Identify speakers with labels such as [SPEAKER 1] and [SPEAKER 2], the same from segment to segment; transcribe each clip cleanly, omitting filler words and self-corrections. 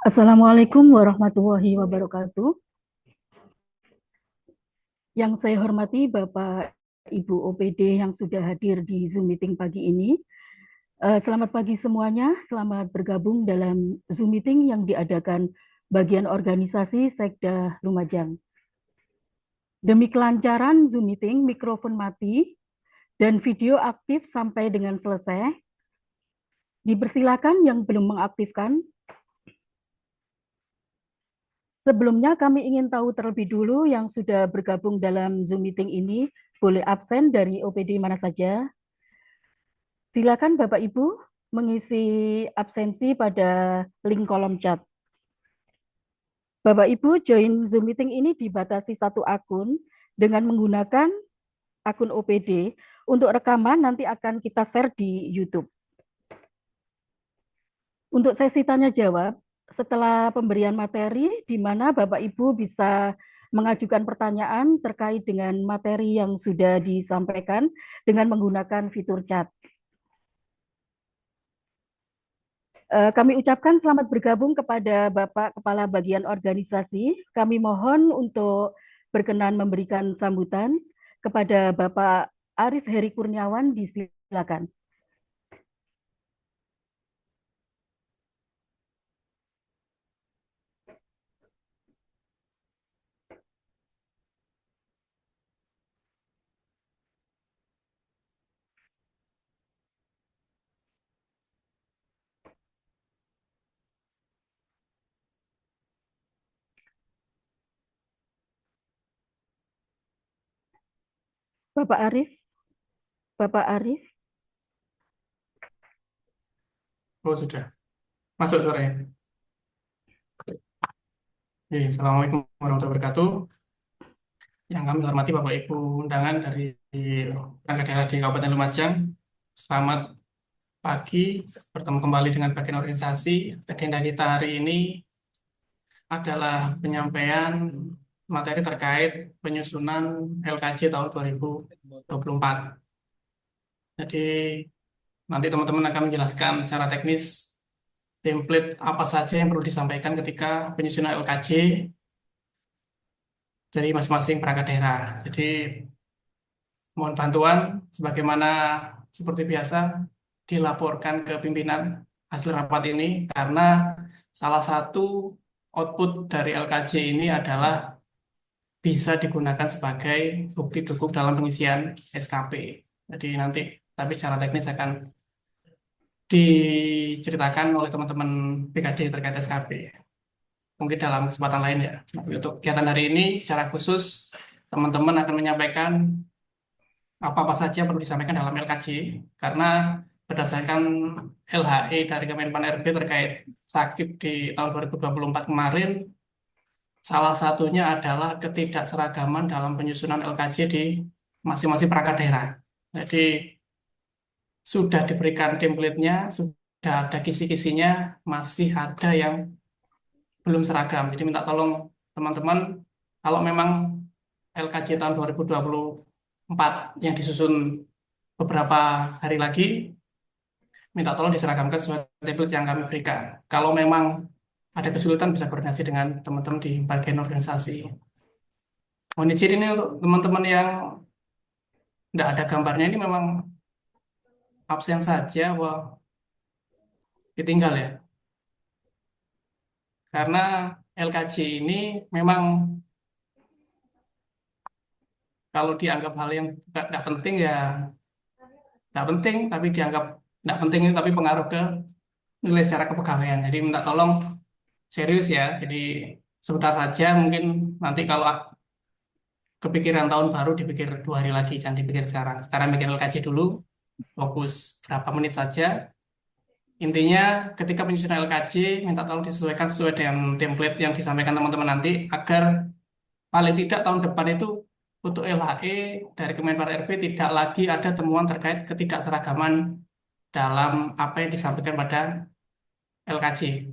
[SPEAKER 1] Assalamualaikum warahmatullahi wabarakatuh. Yang saya hormati Bapak Ibu OPD yang sudah hadir di Zoom meeting pagi ini. Selamat pagi semuanya, selamat bergabung dalam Zoom meeting yang diadakan bagian organisasi Sekda Lumajang. Demi kelancaran Zoom meeting, mikrofon mati dan video aktif sampai dengan selesai. Dipersilakan yang belum mengaktifkan. Sebelumnya kami ingin tahu terlebih dulu yang sudah bergabung dalam Zoom meeting ini boleh absen dari OPD mana saja. Silakan Bapak Ibu mengisi absensi pada link kolom chat. Bapak Ibu join Zoom meeting ini dibatasi satu akun dengan menggunakan akun OPD. Untuk rekaman nanti akan kita share di YouTube. Untuk sesi tanya jawab, setelah pemberian materi, di mana Bapak Ibu bisa mengajukan pertanyaan terkait dengan materi yang sudah disampaikan dengan menggunakan fitur chat. Kami ucapkan selamat bergabung kepada Bapak Kepala Bagian Organisasi. Kami mohon untuk berkenan memberikan sambutan kepada Bapak Arif Heri Kurniawan, disilakan. Bapak Arif, Bapak Arif.
[SPEAKER 2] Oh, sudah. Masuk suaranya. Oke, Assalamualaikum warahmatullahi wabarakatuh. Yang kami hormati Bapak Ibu undangan dari perangkat daerah di Kabupaten Lumajang. Selamat pagi, bertemu kembali dengan bagian organisasi. Agenda kita hari ini adalah penyampaian materi terkait penyusunan LKJ tahun 2024. Jadi, nanti teman-teman akan menjelaskan secara teknis template apa saja yang perlu disampaikan ketika penyusunan LKJ dari masing-masing perangkat daerah. Jadi mohon bantuan sebagaimana seperti biasa dilaporkan ke pimpinan hasil rapat ini karena salah satu output dari LKJ ini adalah bisa digunakan sebagai bukti dukung dalam pengisian SKP. Jadi nanti tapi secara teknis akan diceritakan oleh teman-teman BKD terkait SKP. Mungkin dalam kesempatan lain ya. Untuk kegiatan hari ini secara khusus teman-teman akan menyampaikan apa-apa saja yang perlu disampaikan dalam LKJ karena berdasarkan LHE dari Kemenpan RB terkait sakit di tahun 2024 kemarin salah satunya adalah ketidakseragaman dalam penyusunan LKJ di masing-masing perangkat daerah. Jadi sudah diberikan template-nya, sudah ada kisi-kisinya, masih ada yang belum seragam. Jadi minta tolong teman-teman kalau memang LKJ tahun 2024 yang disusun beberapa hari lagi, minta tolong diseragamkan sesuai template yang kami berikan. Kalau memang ada kesulitan bisa koordinasi dengan teman-teman di bagian organisasi. Mohon izin ini untuk teman-teman yang tidak ada gambarnya ini memang absen saja, wah ditinggal ya. Karena LKJ ini memang kalau dianggap hal yang tidak penting ya tidak penting, tapi dianggap tidak penting itu tapi pengaruh ke nilai secara kepegawaian. Jadi minta tolong serius ya. Jadi sebentar saja mungkin nanti kalau kepikiran tahun baru dipikir 2 hari lagi, jangan dipikir sekarang. Sekarang mikir LKJ dulu, fokus berapa menit saja. Intinya ketika penyusunan LKJ, minta tolong disesuaikan sesuai dengan template yang disampaikan teman-teman nanti, agar paling tidak tahun depan itu untuk LHE dari Kemenpar RB tidak lagi ada temuan terkait ketidakseragaman dalam apa yang disampaikan pada LKJ.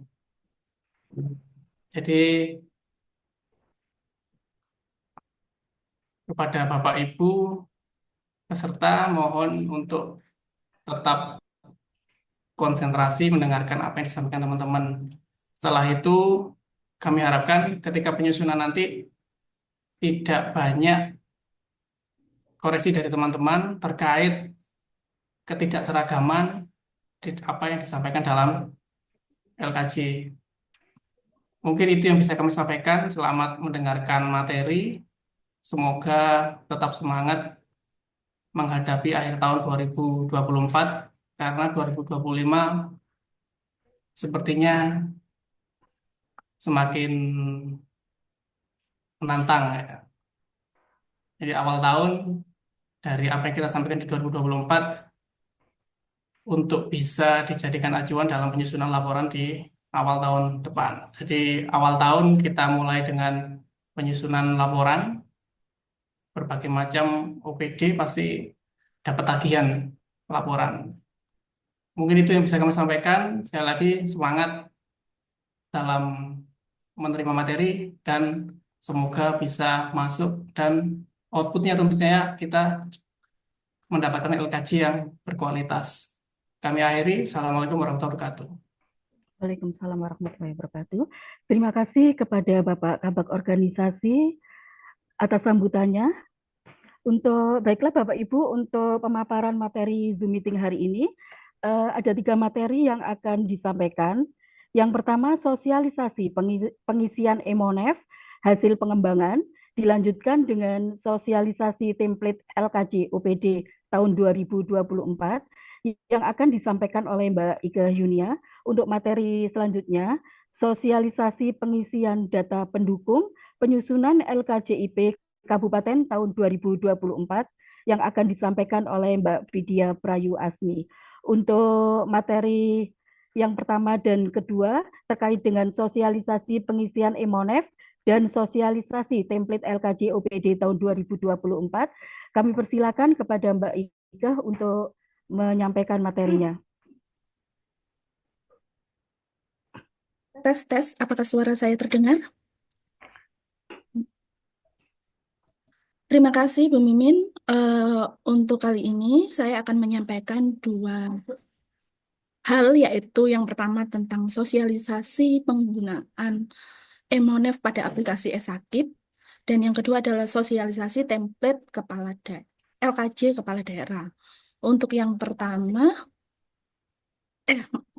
[SPEAKER 2] Jadi kepada Bapak Ibu peserta mohon untuk tetap konsentrasi mendengarkan apa yang disampaikan teman-teman. Setelah itu, kami harapkan ketika penyusunan nanti tidak banyak koreksi dari teman-teman terkait ketidakseragaman apa yang disampaikan dalam LKJ. Mungkin itu yang bisa kami sampaikan. Selamat mendengarkan materi. Semoga tetap semangat menghadapi akhir tahun 2024 karena 2025 sepertinya semakin menantang ya. Jadi awal tahun dari apa yang kita sampaikan di 2024 untuk bisa dijadikan acuan dalam penyusunan laporan di awal tahun depan. Jadi awal tahun kita mulai dengan penyusunan laporan, berbagai macam OPD pasti dapat tagihan laporan. Mungkin itu yang bisa kami sampaikan. Sekali lagi semangat dalam menerima materi dan semoga bisa masuk dan outputnya tentunya kita mendapatkan LKJ yang berkualitas. Kami akhiri. Assalamualaikum warahmatullahi wabarakatuh.
[SPEAKER 1] Waalaikumsalam warahmatullahi wabarakatuh. Terima kasih kepada Bapak Kabak Organisasi atas sambutannya. Baiklah Bapak Ibu, untuk pemaparan materi Zoom meeting hari ini, ada 3 materi yang akan disampaikan. Yang pertama, sosialisasi pengisian EMONEF, hasil pengembangan, dilanjutkan dengan sosialisasi template LKJ OPD tahun 2024, yang akan disampaikan oleh Mbak Ika Yunia. Untuk materi selanjutnya, sosialisasi pengisian data pendukung, penyusunan LKJIP Kabupaten tahun 2024 yang akan disampaikan oleh Mbak Vidya Prayu Asmi. Untuk materi yang pertama dan kedua terkait dengan sosialisasi pengisian EMONEF dan sosialisasi template LKJ OPD tahun 2024, kami persilakan kepada Mbak Ika untuk menyampaikan materinya.
[SPEAKER 3] Tes, apakah suara saya terdengar? Terima kasih Bu Mimin. Untuk kali ini saya akan menyampaikan 2 hal, yaitu yang pertama tentang sosialisasi penggunaan EMONEF pada aplikasi e-Sakib, dan yang kedua adalah sosialisasi template LKJ Kepala Daerah. Untuk yang pertama,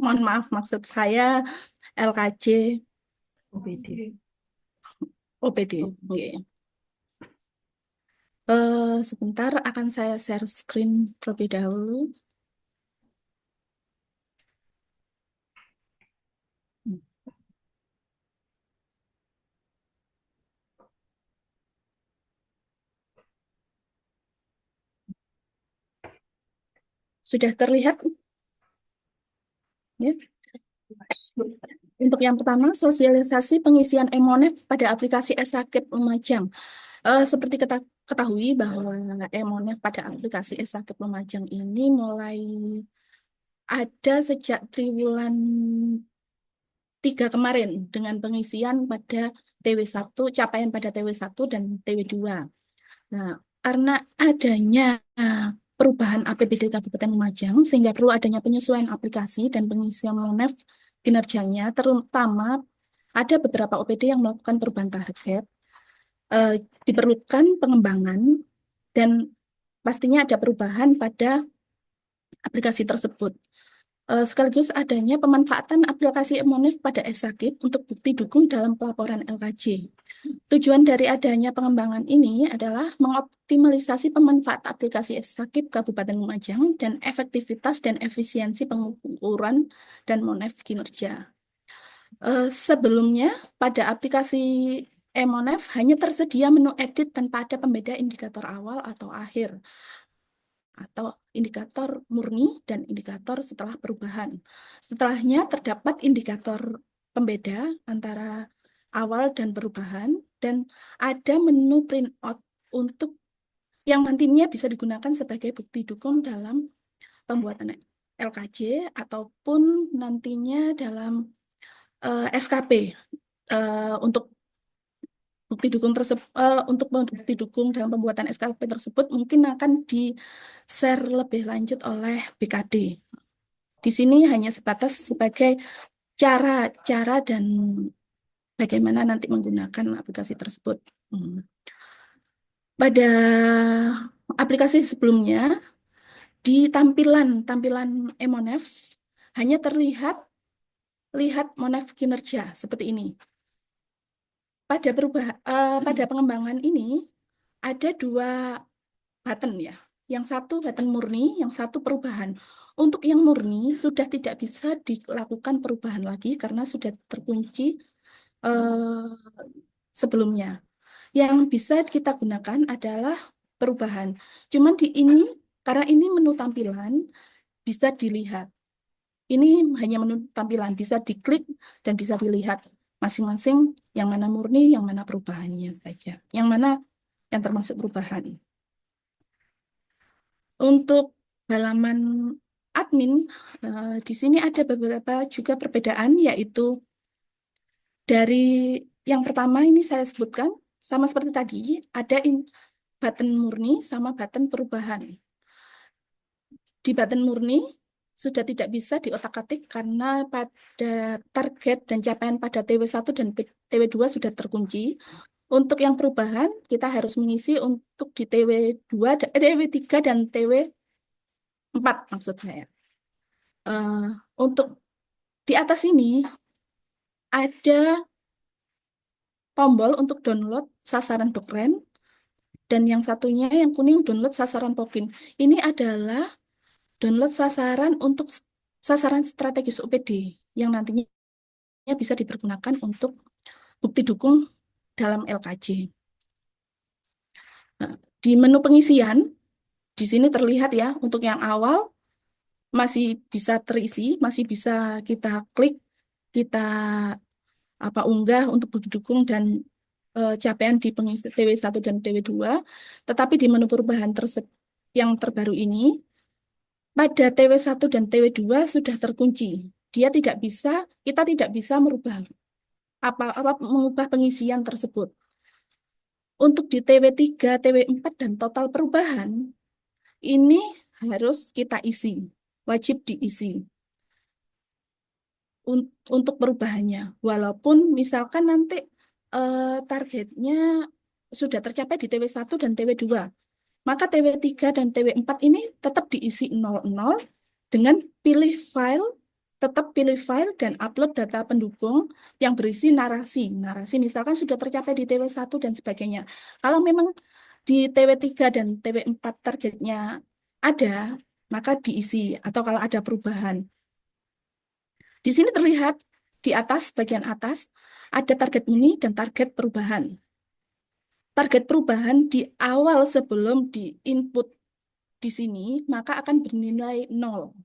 [SPEAKER 3] mohon maaf, maksud saya LKJ
[SPEAKER 1] OPD.
[SPEAKER 3] OPD. Sebentar, akan saya share screen terlebih dahulu. Sudah terlihat? Ya. Untuk yang pertama, sosialisasi pengisian EMONEF pada aplikasi e-Sakib Lumajang. Seperti kita ketahui bahwa EMONEF pada aplikasi e-Sakib Lumajang ini mulai ada sejak triwulan 3 kemarin dengan pengisian pada TW1, capaian pada TW1 dan TW2. Nah, karena adanya perubahan APBD Kabupaten Lumajang, sehingga perlu adanya penyesuaian aplikasi dan pengisian MONEF kinerjanya, terutama ada beberapa OPD yang melakukan perubahan target, diperlukan pengembangan, dan pastinya ada perubahan pada aplikasi tersebut. Sekaligus adanya pemanfaatan aplikasi EMONEF pada e-Sakib untuk bukti dukung dalam pelaporan LKJ. Tujuan dari adanya pengembangan ini adalah mengoptimalisasi pemanfaatan aplikasi e-Sakib Kabupaten Lumajang dan efektivitas dan efisiensi pengukuran dan MONEF kinerja. Sebelumnya, pada aplikasi EMONEF hanya tersedia menu edit tanpa ada pembeda indikator awal atau akhir, atau indikator murni dan indikator setelah perubahan. Setelahnya terdapat indikator pembeda antara awal dan perubahan, dan ada menu printout untuk yang nantinya bisa digunakan sebagai bukti dukung dalam pembuatan LKJ ataupun nantinya dalam SKP. Untuk bukti dukung dalam pembuatan SKP tersebut mungkin akan di-share lebih lanjut oleh BKD. Di sini hanya sebatas sebagai cara dan bagaimana nanti menggunakan aplikasi tersebut. Pada aplikasi sebelumnya, di tampilan Monef hanya terlihat Monef kinerja seperti ini. Pada pengembangan ini ada 2 button ya. Yang satu button murni, yang satu perubahan. Untuk yang murni sudah tidak bisa dilakukan perubahan lagi karena sudah terkunci sebelumnya. Yang bisa kita gunakan adalah perubahan. Cuman karena ini menu tampilan, bisa dilihat. Ini hanya menu tampilan, bisa diklik dan bisa dilihat masing-masing yang mana murni, yang mana perubahannya saja. Yang mana yang termasuk perubahan. Untuk halaman admin, di sini ada beberapa juga perbedaan, yaitu dari yang pertama ini saya sebutkan, sama seperti tadi, ada button murni sama button perubahan. Di button murni sudah tidak bisa diotak-atik karena pada target dan capaian pada TW1 dan TW2 sudah terkunci. Untuk yang perubahan, kita harus mengisi untuk di TW3 dan TW4 maksud saya. Untuk di atas ini ada tombol untuk download sasaran Dokren, dan yang satunya yang kuning download sasaran Pokin. Ini adalah download sasaran untuk sasaran strategis OPD yang nantinya bisa dipergunakan untuk bukti dukung dalam LKJ. Di menu pengisian, di sini terlihat ya, untuk yang awal masih bisa terisi, masih bisa kita klik, kita unggah untuk bukti dukung dan capaian di pengisi TW1 dan TW2. Tetapi di menu perubahan yang terbaru ini, pada TW1 dan TW2 sudah terkunci. Kita tidak bisa mengubah pengisian tersebut. Untuk di TW3, TW4 dan total perubahan, ini harus kita isi, wajib diisi untuk perubahannya. Walaupun misalkan nanti targetnya sudah tercapai di TW1 dan TW2, maka TW3 dan TW4 ini tetap diisi 00 dengan tetap pilih file dan upload data pendukung yang berisi narasi. Narasi misalkan sudah tercapai di TW1 dan sebagainya. Kalau memang di TW3 dan TW4 targetnya ada, maka diisi atau kalau ada perubahan. Di sini terlihat di atas, bagian atas, ada target murni dan target perubahan. Target perubahan di awal sebelum di input di sini, maka akan bernilai 0.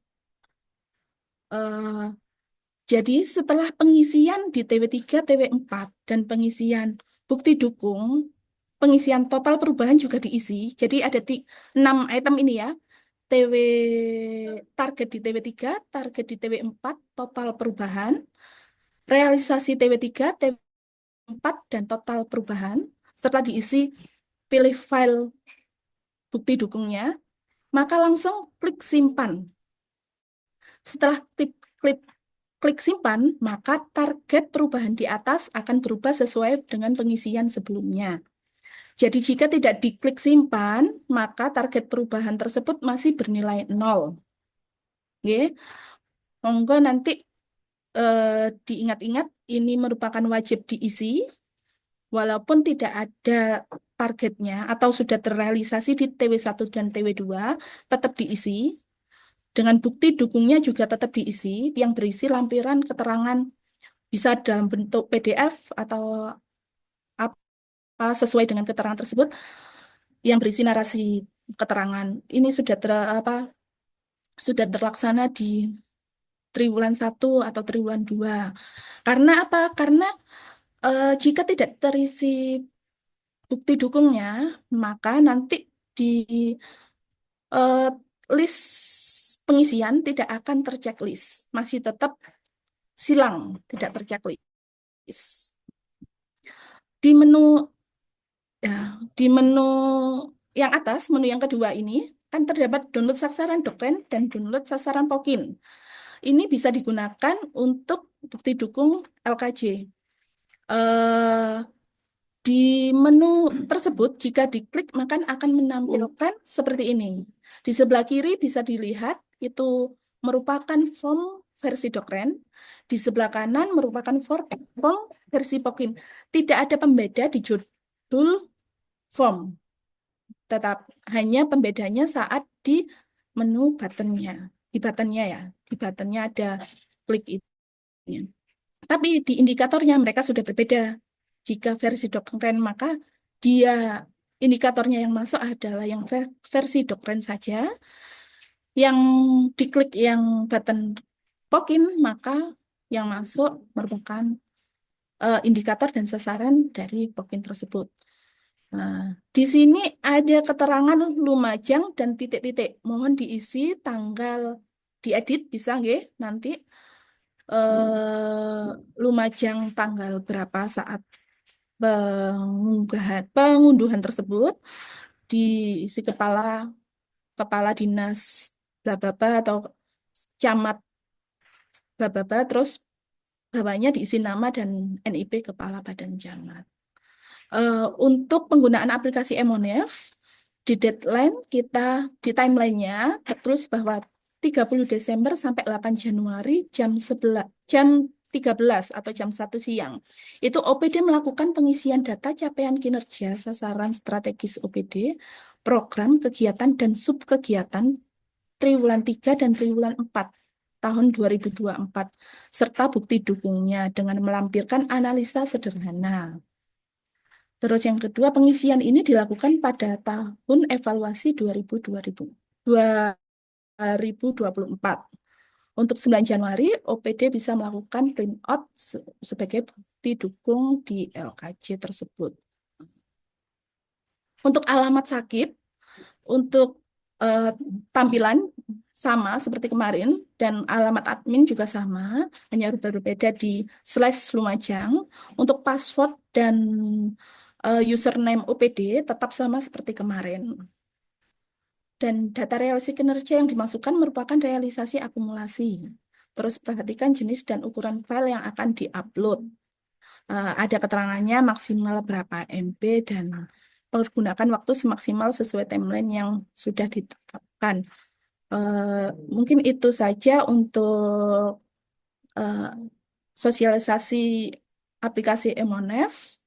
[SPEAKER 3] Jadi setelah pengisian di TW3, TW4, dan pengisian bukti dukung, pengisian total perubahan juga diisi. Jadi ada 6 item ini ya. Target di TW3, target di TW4, total perubahan, realisasi TW3, TW4, dan total perubahan. Setelah diisi, pilih file bukti dukungnya, maka langsung klik simpan. Setelah klik simpan, maka target perubahan di atas akan berubah sesuai dengan pengisian sebelumnya. Jadi jika tidak diklik simpan, maka target perubahan tersebut masih bernilai 0. Oke. Monggo nanti diingat-ingat, ini merupakan wajib diisi, walaupun tidak ada targetnya atau sudah terrealisasi di TW1 dan TW2, tetap diisi. Dengan bukti dukungnya juga tetap diisi, yang berisi lampiran keterangan, bisa dalam bentuk PDF atau apa sesuai dengan keterangan tersebut, yang berisi narasi keterangan. Ini sudah terlaksana di triwulan 1 atau triwulan 2. Karena apa? Karena jika tidak terisi bukti dukungnya, maka nanti di list pengisian tidak akan terchecklist. Masih tetap silang, tidak terchecklist. Di menu yang atas, menu yang kedua ini, kan terdapat download sasaran Dokren dan download sasaran Pokin. ini bisa digunakan untuk bukti dukung LKJ. Di menu tersebut, jika diklik, maka akan menampilkan seperti ini. Di sebelah kiri bisa dilihat, itu merupakan form versi Dokren. Di sebelah kanan merupakan form versi Pokin. Tidak ada pembeda di judul form. Tetap hanya pembedanya saat di menu buttonnya. Di buttonnya ya. Di buttonnya ada klik itu. Tapi di indikatornya mereka sudah berbeda. Jika versi Dokren, maka dia indikatornya yang masuk adalah yang versi Dokren saja. Yang diklik yang button Pokin, maka yang masuk merupakan indikator dan sasaran dari Pokin tersebut. Nah, di sini ada keterangan Lumajang dan titik-titik. Mohon diisi tanggal diedit bisa nggih nanti Lumajang tanggal berapa saat pengunduhan tersebut diisi kepala dinas bla bla bla atau camat bla bla bla, terus bawahnya diisi nama dan NIP kepala badan camat. Untuk penggunaan aplikasi Emonef, di deadline kita di timelinenya tertulis bahwa 30 Desember sampai 8 Januari jam 13 atau jam 1 siang. Itu OPD melakukan pengisian data capaian kinerja sasaran strategis OPD, program, kegiatan, dan subkegiatan triwulan 3 dan triwulan 4 tahun 2024, serta bukti dukungnya dengan melampirkan analisa sederhana. Terus yang kedua, pengisian ini dilakukan pada tahun evaluasi 2024. Untuk 9 Januari, OPD bisa melakukan print out sebagai bukti dukung di LKJ tersebut. Untuk alamat sakit, untuk tampilan sama seperti kemarin, dan alamat admin juga sama, hanya berbeda di /Lumajang. Untuk password dan username OPD tetap sama seperti kemarin. Dan data realisasi kinerja yang dimasukkan merupakan realisasi akumulasi. Terus perhatikan jenis dan ukuran file yang akan diupload. Ada keterangannya maksimal berapa MB dan pergunakan waktu semaksimal sesuai timeline yang sudah ditetapkan. Mungkin itu saja untuk sosialisasi aplikasi Emonef.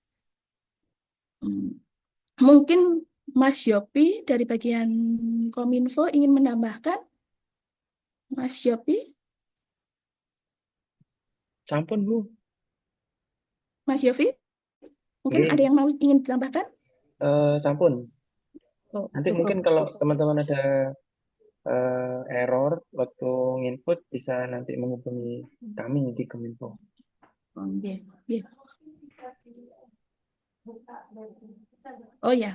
[SPEAKER 3] Mungkin Mas Yopi dari bagian Kominfo ingin menambahkan? Mas Yopi?
[SPEAKER 4] Sampun, Bu.
[SPEAKER 3] Mas Yofi? Mungkin
[SPEAKER 4] Oke.
[SPEAKER 3] ada yang mau ingin ditambahkan?
[SPEAKER 4] Sampun.
[SPEAKER 3] Oh,
[SPEAKER 4] Nanti
[SPEAKER 1] cukup.
[SPEAKER 4] mungkin kalau teman-teman ada error waktu nginput bisa nanti menghubungi kami di Kominfo.
[SPEAKER 3] iya, iya. Oh ya,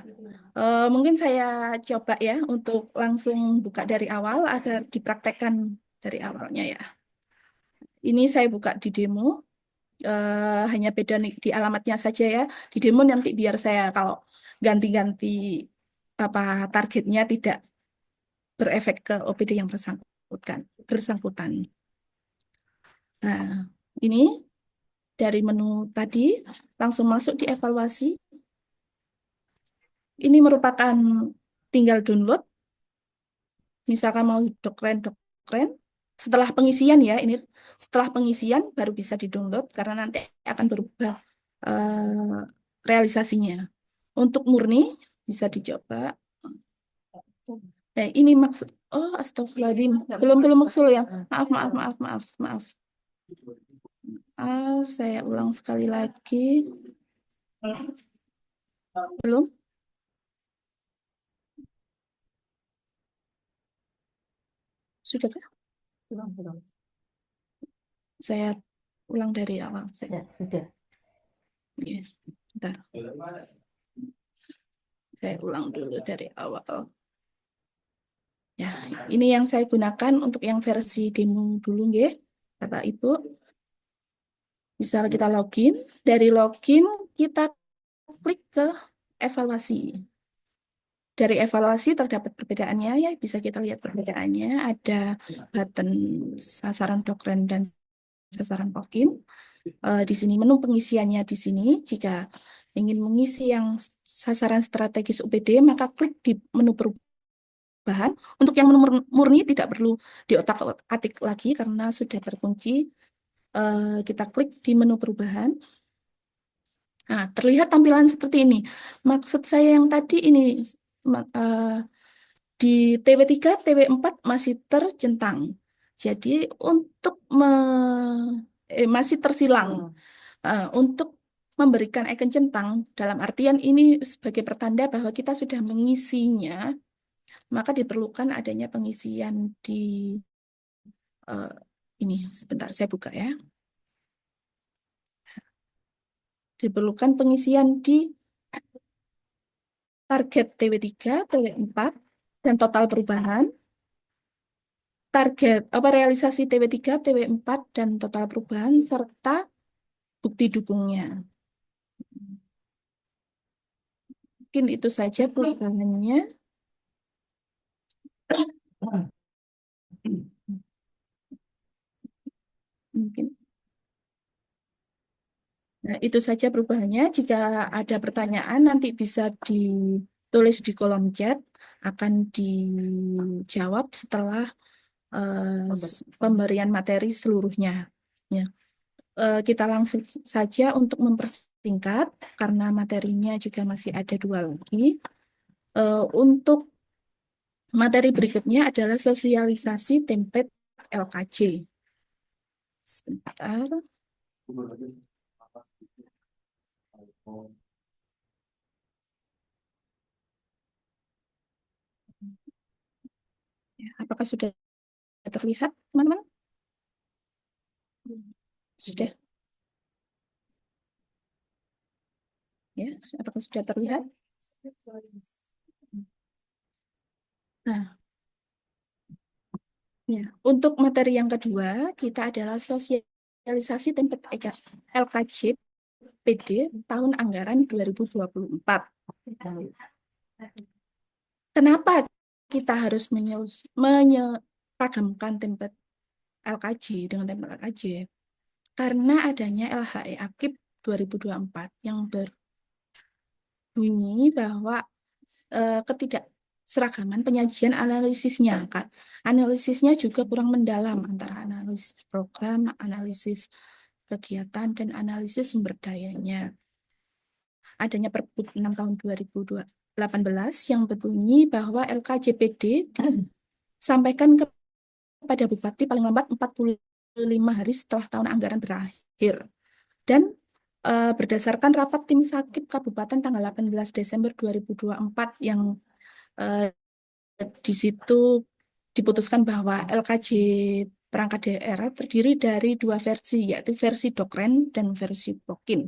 [SPEAKER 3] mungkin saya coba ya untuk langsung buka dari awal agar dipraktekkan dari awalnya ya. Ini saya buka di demo, hanya beda di alamatnya saja ya. Di demo nanti biar saya kalau ganti-ganti apa targetnya tidak berefek ke OPD yang bersangkutan. Nah, ini dari menu tadi langsung masuk di evaluasi. Ini merupakan tinggal download. Misalkan mau Dokren. Setelah pengisian ya, ini setelah pengisian baru bisa di-download karena nanti akan berubah realisasinya. Untuk murni bisa dicoba. Ini maksud, oh astagfirullahaladzim, belum maksud ya. Maaf, saya ulang sekali lagi. Belum? Sudahkah?
[SPEAKER 1] Belum.
[SPEAKER 3] Saya ulang dari awal.
[SPEAKER 1] Ya, sudah.
[SPEAKER 3] Ya, bentar. Saya ulang dulu dari awal. Ya, ini yang saya gunakan untuk yang versi demo dulu ya, Bapak Ibu. Misal kita login, dari login kita klik ke evaluasi. dari evaluasi terdapat perbedaannya ya, bisa kita lihat perbedaannya. Ada button sasaran Dokren dan sasaran Pokin. Di sini menu pengisiannya di sini. Jika ingin mengisi yang sasaran strategis UPD, maka klik di menu perubahan. Untuk yang menu murni tidak perlu diotak-atik lagi karena sudah terkunci. Kita klik di menu perubahan. Nah, terlihat tampilan seperti ini. Maksud saya yang tadi ini di TW3, TW4 masih tercentang. Jadi untuk masih tersilang. Untuk memberikan icon centang dalam artian ini sebagai pertanda bahwa kita sudah mengisinya, maka diperlukan adanya pengisian di ini. Sebentar, saya buka ya. Diperlukan pengisian di target TW3, TW4, dan total perubahan, target realisasi TW3, TW4, dan total perubahan, serta bukti dukungnya. Mungkin itu saja perubahannya. Mungkin. Nah, itu saja perubahannya. Jika ada pertanyaan, nanti bisa ditulis di kolom chat, akan dijawab setelah pemberian materi seluruhnya. Ya. Kita langsung saja untuk mempersingkat, karena materinya juga masih ada 2 lagi. Untuk materi berikutnya adalah sosialisasi template LKJ. Sebentar. Ya, apakah sudah terlihat, teman-teman? Sudah. Ya, apakah sudah terlihat? Nah, ya, untuk materi yang kedua, kita adalah sosialisasi template LKJ PD tahun anggaran 2024. Kenapa kita harus menyepagamkan template LKJ dengan template LKJ? Karena adanya LHE Akib 2024 yang berbunyi bahwa ketidakseragaman penyajian analisisnya, kan? Analisisnya juga kurang mendalam antara analisis program, analisis kegiatan, dan analisis sumber dayanya. Adanya Perpuk 6 tahun 2018 yang berbunyi bahwa LKJPD disampaikan kepada Bupati paling lambat 45 hari setelah tahun anggaran berakhir. Dan berdasarkan rapat tim Sakip Kabupaten tanggal 18 Desember 2024 yang di situ diputuskan bahwa LKJ perangkat daerah terdiri dari 2 versi, yaitu versi Dokren dan versi Pokin.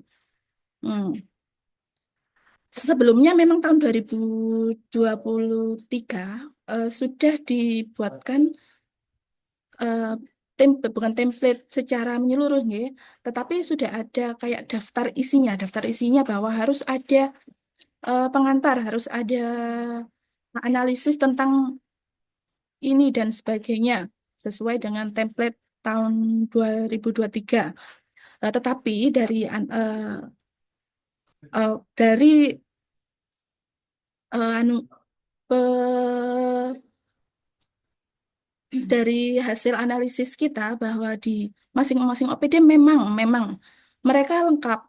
[SPEAKER 3] Sebelumnya memang tahun 2023 sudah dibuatkan bukan template secara menyeluruh, ya, tetapi sudah ada kayak daftar isinya bahwa harus ada pengantar, harus ada analisis tentang ini dan sebagainya sesuai dengan template tahun 2023. Tetapi dari hasil analisis kita bahwa di masing-masing OPD memang mereka lengkap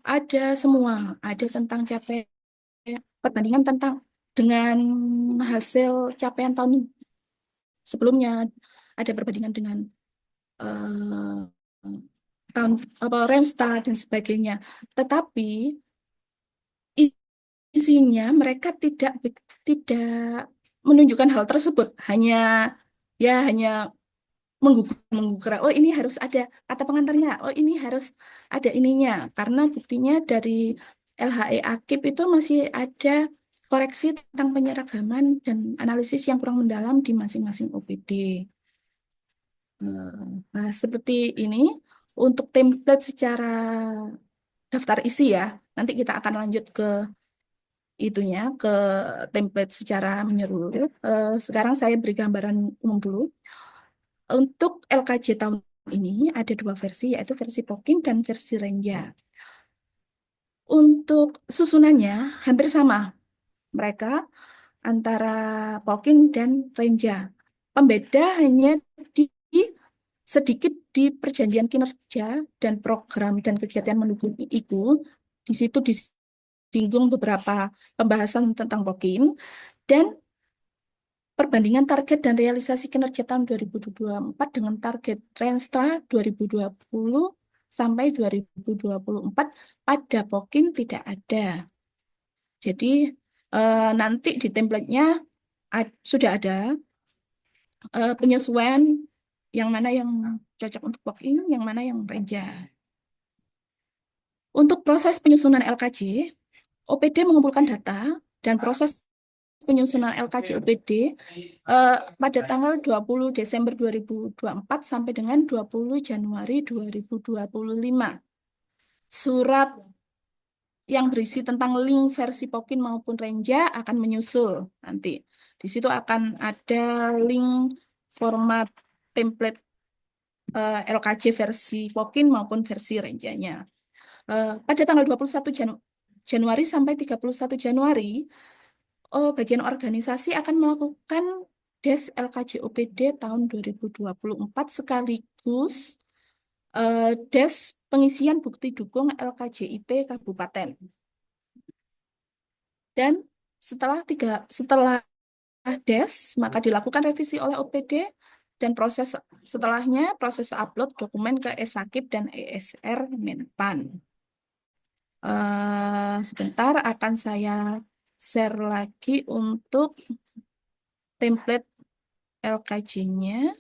[SPEAKER 3] ada semua, ada tentang capaian perbandingan tentang dengan hasil capaian tahun sebelumnya, ada perbandingan dengan tahun Rensta dan sebagainya. Tetapi isinya mereka tidak menunjukkan hal tersebut, hanya menggugurkan, oh ini harus ada kata pengantarnya, oh ini harus ada ininya, karena buktinya dari LHE Akib itu masih ada koreksi tentang penyeragaman dan analisis yang kurang mendalam di masing-masing OPD. Nah, seperti ini untuk template secara daftar isi ya. Nanti kita akan lanjut ke itunya ke template secara menyeluruh. Sekarang saya beri gambaran umum dulu. Untuk LKJ tahun ini ada dua versi, yaitu versi Pokin dan versi Renja. Untuk susunannya hampir sama mereka antara Pokin dan Renja. Pembeda hanya di sedikit di perjanjian kinerja dan program dan kegiatan mendukung itu. Di situ disinggung beberapa pembahasan tentang Pokin dan perbandingan target dan realisasi kinerja tahun 2024 dengan target Renstra 2020 sampai 2024 pada Pokin tidak ada. Jadi nanti di template-nya sudah ada penyesuaian yang mana yang cocok untuk Pokin, yang mana yang Renja. Untuk proses penyusunan LKJ, OPD mengumpulkan data dan proses penyusunan LKJ OPD pada tanggal 20 Desember 2024 sampai dengan 20 Januari 2025. Surat yang berisi tentang link versi Pokin maupun Renja akan menyusul nanti. Di situ akan ada link format template LKJ versi Pokin maupun versi Renjanya. Pada tanggal 21 Januari sampai 31 Januari, bagian organisasi akan melakukan DES LKJ OPD tahun 2024 sekaligus DES pengisian bukti dukung LKJIP Kabupaten. Dan setelah DES, maka dilakukan revisi oleh OPD dan proses setelahnya proses upload dokumen ke ESAKIP dan ESR Menpan. Sebentar akan saya share lagi untuk template LKJ-nya.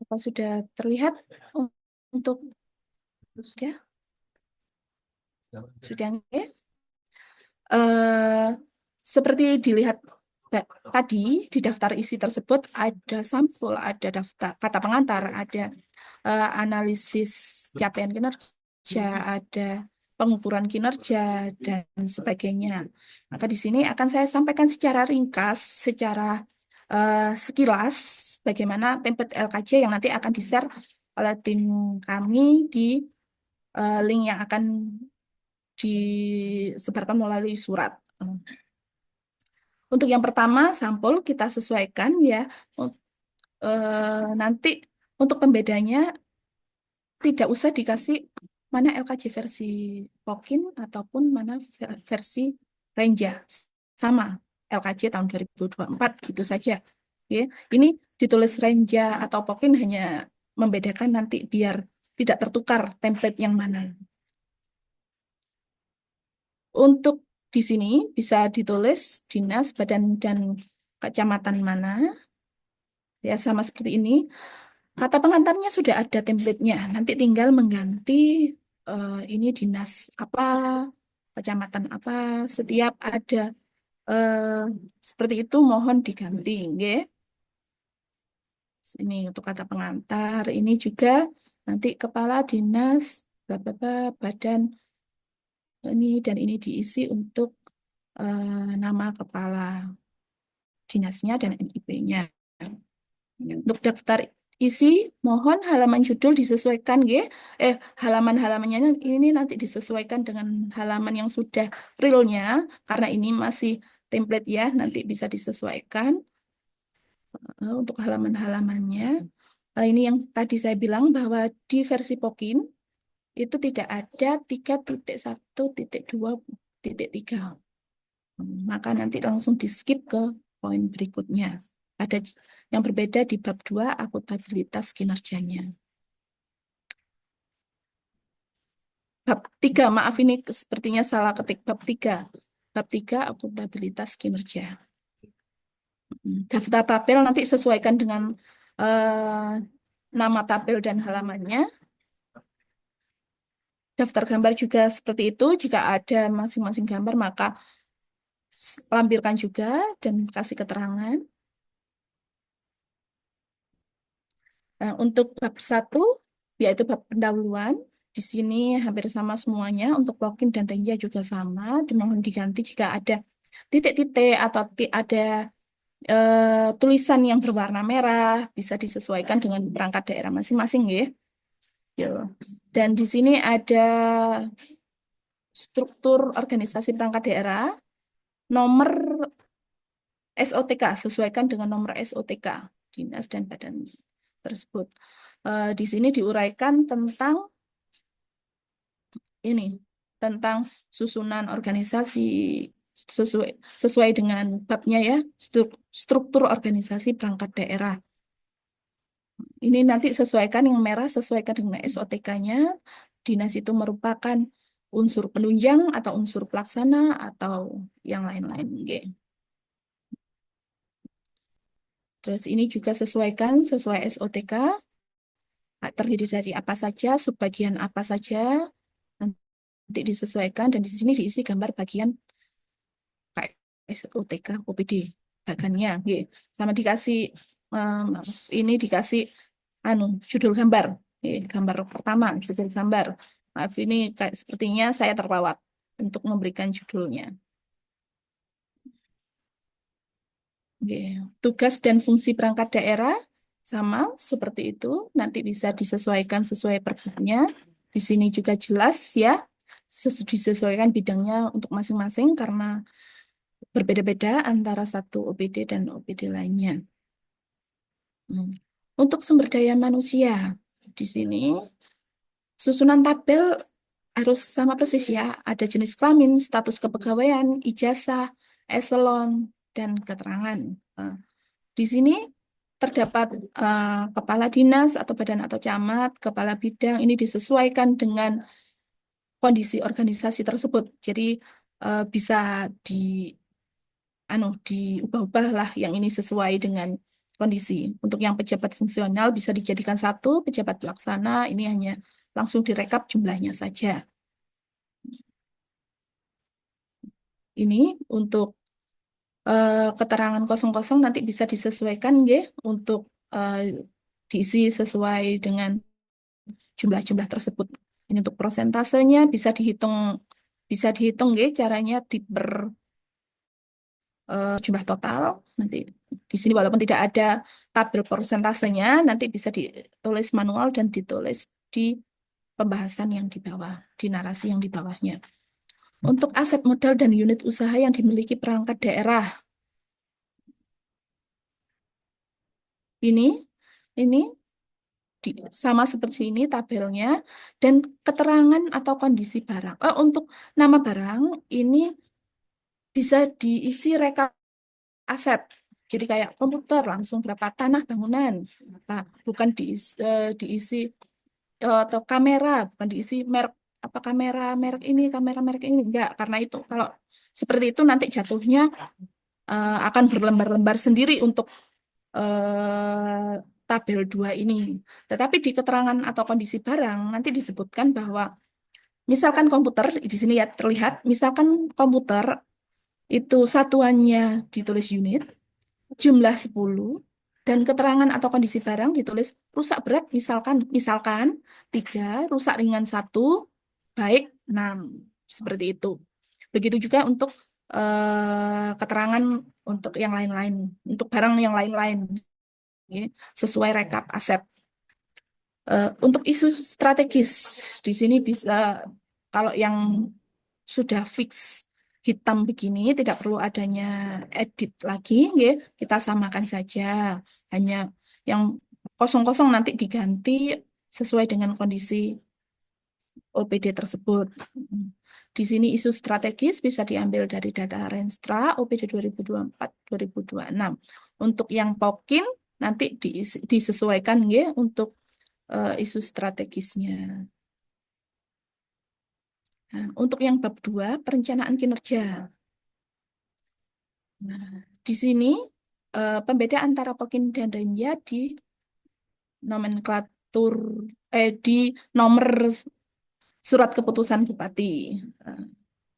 [SPEAKER 3] Apa sudah terlihat untuk sudah? Sudah ya? Seperti dilihat tadi di daftar isi tersebut ada sampul, ada daftar kata pengantar, ada analisis capaian kinerja, ada pengukuran kinerja dan sebagainya. Maka di sini akan saya sampaikan secara ringkas, secara sekilas bagaimana template LKJ yang nanti akan di-share oleh tim kami di link yang akan disebarkan melalui surat. Untuk yang pertama, sampul kita sesuaikan ya. Nanti untuk pembedanya tidak usah dikasih mana LKJ versi Pokin ataupun mana versi Renja. Sama LKJ tahun 2024 gitu saja. Ya. Ini ditulis Renja atau Pokin hanya membedakan nanti biar tidak tertukar template yang mana. Untuk di sini bisa ditulis dinas, badan, dan kecamatan mana. Ya, sama seperti ini. Kata pengantarnya sudah ada template-nya. Nanti tinggal mengganti ini dinas apa, kecamatan apa. Setiap ada seperti itu mohon diganti. Okay? Ini untuk kata pengantar. Ini juga nanti kepala dinas, badan, ini dan ini diisi untuk nama kepala dinasnya dan NIP-nya. Untuk daftar isi, mohon halaman judul disesuaikan, halaman-halamannya ini nanti disesuaikan dengan halaman yang sudah realnya, karena ini masih template ya, nanti bisa disesuaikan untuk halaman-halamannya. Ini yang tadi saya bilang bahwa di versi Pokin itu tidak ada 3.1.2.3. Maka nanti langsung di skip ke poin berikutnya. Ada yang berbeda di bab 2 akuntabilitas kinerjanya. Bab 3, maaf ini sepertinya salah ketik bab 3. Bab 3 akuntabilitas kinerja. Daftar tabel nanti sesuaikan dengan nama tabel dan halamannya. Daftar gambar juga seperti itu. Jika ada masing-masing gambar, maka lampirkan juga dan kasih keterangan. Untuk bab 1, yaitu bab pendahuluan, di sini hampir sama semuanya. Untuk Pokin dan Renja juga sama. Dimohon diganti jika ada titik-titik atau ada tulisan yang berwarna merah, bisa disesuaikan dengan perangkat daerah masing-masing, ya. Yo. Dan di sini ada struktur organisasi perangkat daerah, nomor SOTK, sesuaikan dengan nomor SOTK, dinas dan badan tersebut. Di sini diuraikan tentang ini, tentang susunan organisasi sesuai dengan babnya, ya, struktur organisasi perangkat daerah. Ini nanti sesuaikan yang merah, sesuaikan dengan SOTK-nya. Dinas itu merupakan unsur penunjang atau unsur pelaksana atau yang lain-lain. Terus ini juga sesuaikan sesuai SOTK, terdiri dari apa saja, subbagian apa saja, nanti disesuaikan, dan di sini diisi gambar bagian SOTK OPD bagannya, sama dikasih ini dikasih judul gambar, gambar pertama, judul gambar. Maaf, ini sepertinya saya terlewat untuk memberikan judulnya. Tugas dan fungsi perangkat daerah sama seperti itu, nanti bisa disesuaikan sesuai perbabnya. Di sini juga jelas, ya, disesuaikan bidangnya untuk masing-masing karena berbeda-beda antara satu OPD dan OPD lainnya. Untuk sumber daya manusia, di sini susunan tabel harus sama persis, ya. Ada jenis kelamin, status kepegawaian, ijazah, eselon, dan keterangan. Di sini terdapat kepala dinas atau badan atau camat, kepala bidang, ini disesuaikan dengan kondisi organisasi tersebut. Jadi bisa diubah-ubah lah yang ini sesuai dengan kondisi. Untuk yang pejabat fungsional bisa dijadikan 1, pejabat pelaksana ini hanya langsung direkap jumlahnya saja. Ini untuk keterangan kosong-kosong nanti bisa disesuaikan, untuk diisi sesuai dengan jumlah-jumlah tersebut. Ini untuk prosentasenya bisa dihitung, caranya jumlah total. Nanti di sini walaupun tidak ada tabel persentasenya, nanti bisa ditulis manual dan ditulis di pembahasan yang di bawah, di narasi yang di bawahnya. Untuk aset modal dan unit usaha yang dimiliki perangkat daerah, ini sama seperti ini tabelnya, dan keterangan atau kondisi barang. Untuk nama barang ini bisa diisi rekap aset. Jadi kayak komputer langsung berapa, tanah, bangunan, bukan diisi atau kamera, bukan diisi merek apa, kamera merek ini, enggak, karena itu kalau seperti itu nanti jatuhnya akan berlembar-lembar sendiri untuk tabel 2 ini. Tetapi di keterangan atau kondisi barang nanti disebutkan bahwa misalkan komputer, di sini ya terlihat, misalkan komputer itu satuannya ditulis unit, jumlah 10, dan keterangan atau kondisi barang ditulis rusak berat misalkan 3, rusak ringan 1, baik 6, seperti itu. Begitu juga untuk keterangan untuk yang lain-lain, untuk barang yang lain-lain, sesuai rekap aset. Untuk isu strategis di sini bisa, kalau yang sudah fix hitam begini tidak perlu adanya edit lagi, kita samakan saja, hanya yang kosong-kosong nanti diganti sesuai dengan kondisi OPD tersebut. Di sini isu strategis bisa diambil dari data Renstra OPD 2024-2026. Untuk yang Pokin nanti disesuaikan, untuk isu strategisnya. Nah, untuk yang bab 2, perencanaan kinerja. Nah, di sini pembeda antara Pokin dan Renja di nomenklatur di nomor surat keputusan Bupati.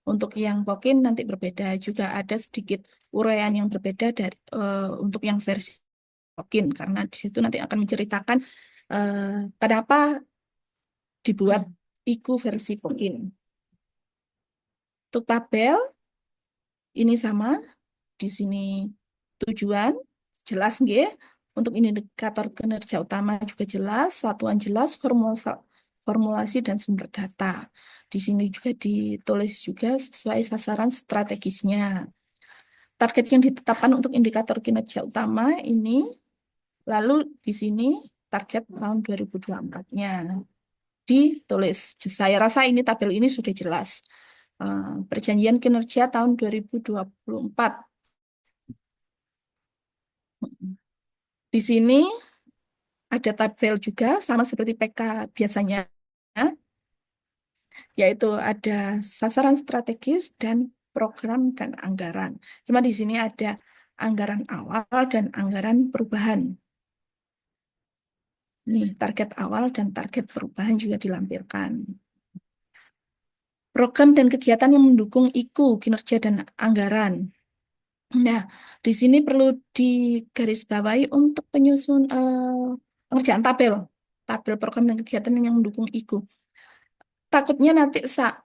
[SPEAKER 3] Untuk yang Pokin nanti berbeda, juga ada sedikit uraian yang berbeda dari untuk yang versi Pokin, karena di situ nanti akan menceritakan Kenapa dibuat IKU versi Pokin? Untuk tabel ini sama, di sini tujuan jelas nggih. Untuk indikator kinerja utama juga jelas, satuan jelas, formulasi dan sumber data. Di sini juga ditulis juga sesuai sasaran strategisnya. Target yang ditetapkan untuk indikator kinerja utama ini, lalu di sini target tahun 2024-nya ditulis. Saya rasa ini tabel ini sudah jelas. Perjanjian kinerja tahun 2024. Di sini ada tabel juga sama seperti PK biasanya, yaitu ada sasaran strategis dan program dan anggaran. Cuma di sini ada anggaran awal dan anggaran perubahan. Nih, target awal dan target perubahan juga dilampirkan. Program dan kegiatan yang mendukung IKU, kinerja dan anggaran. Nah, di sini perlu digarisbawahi untuk pengerjaan tabel program dan kegiatan yang mendukung IKU. Takutnya nanti saat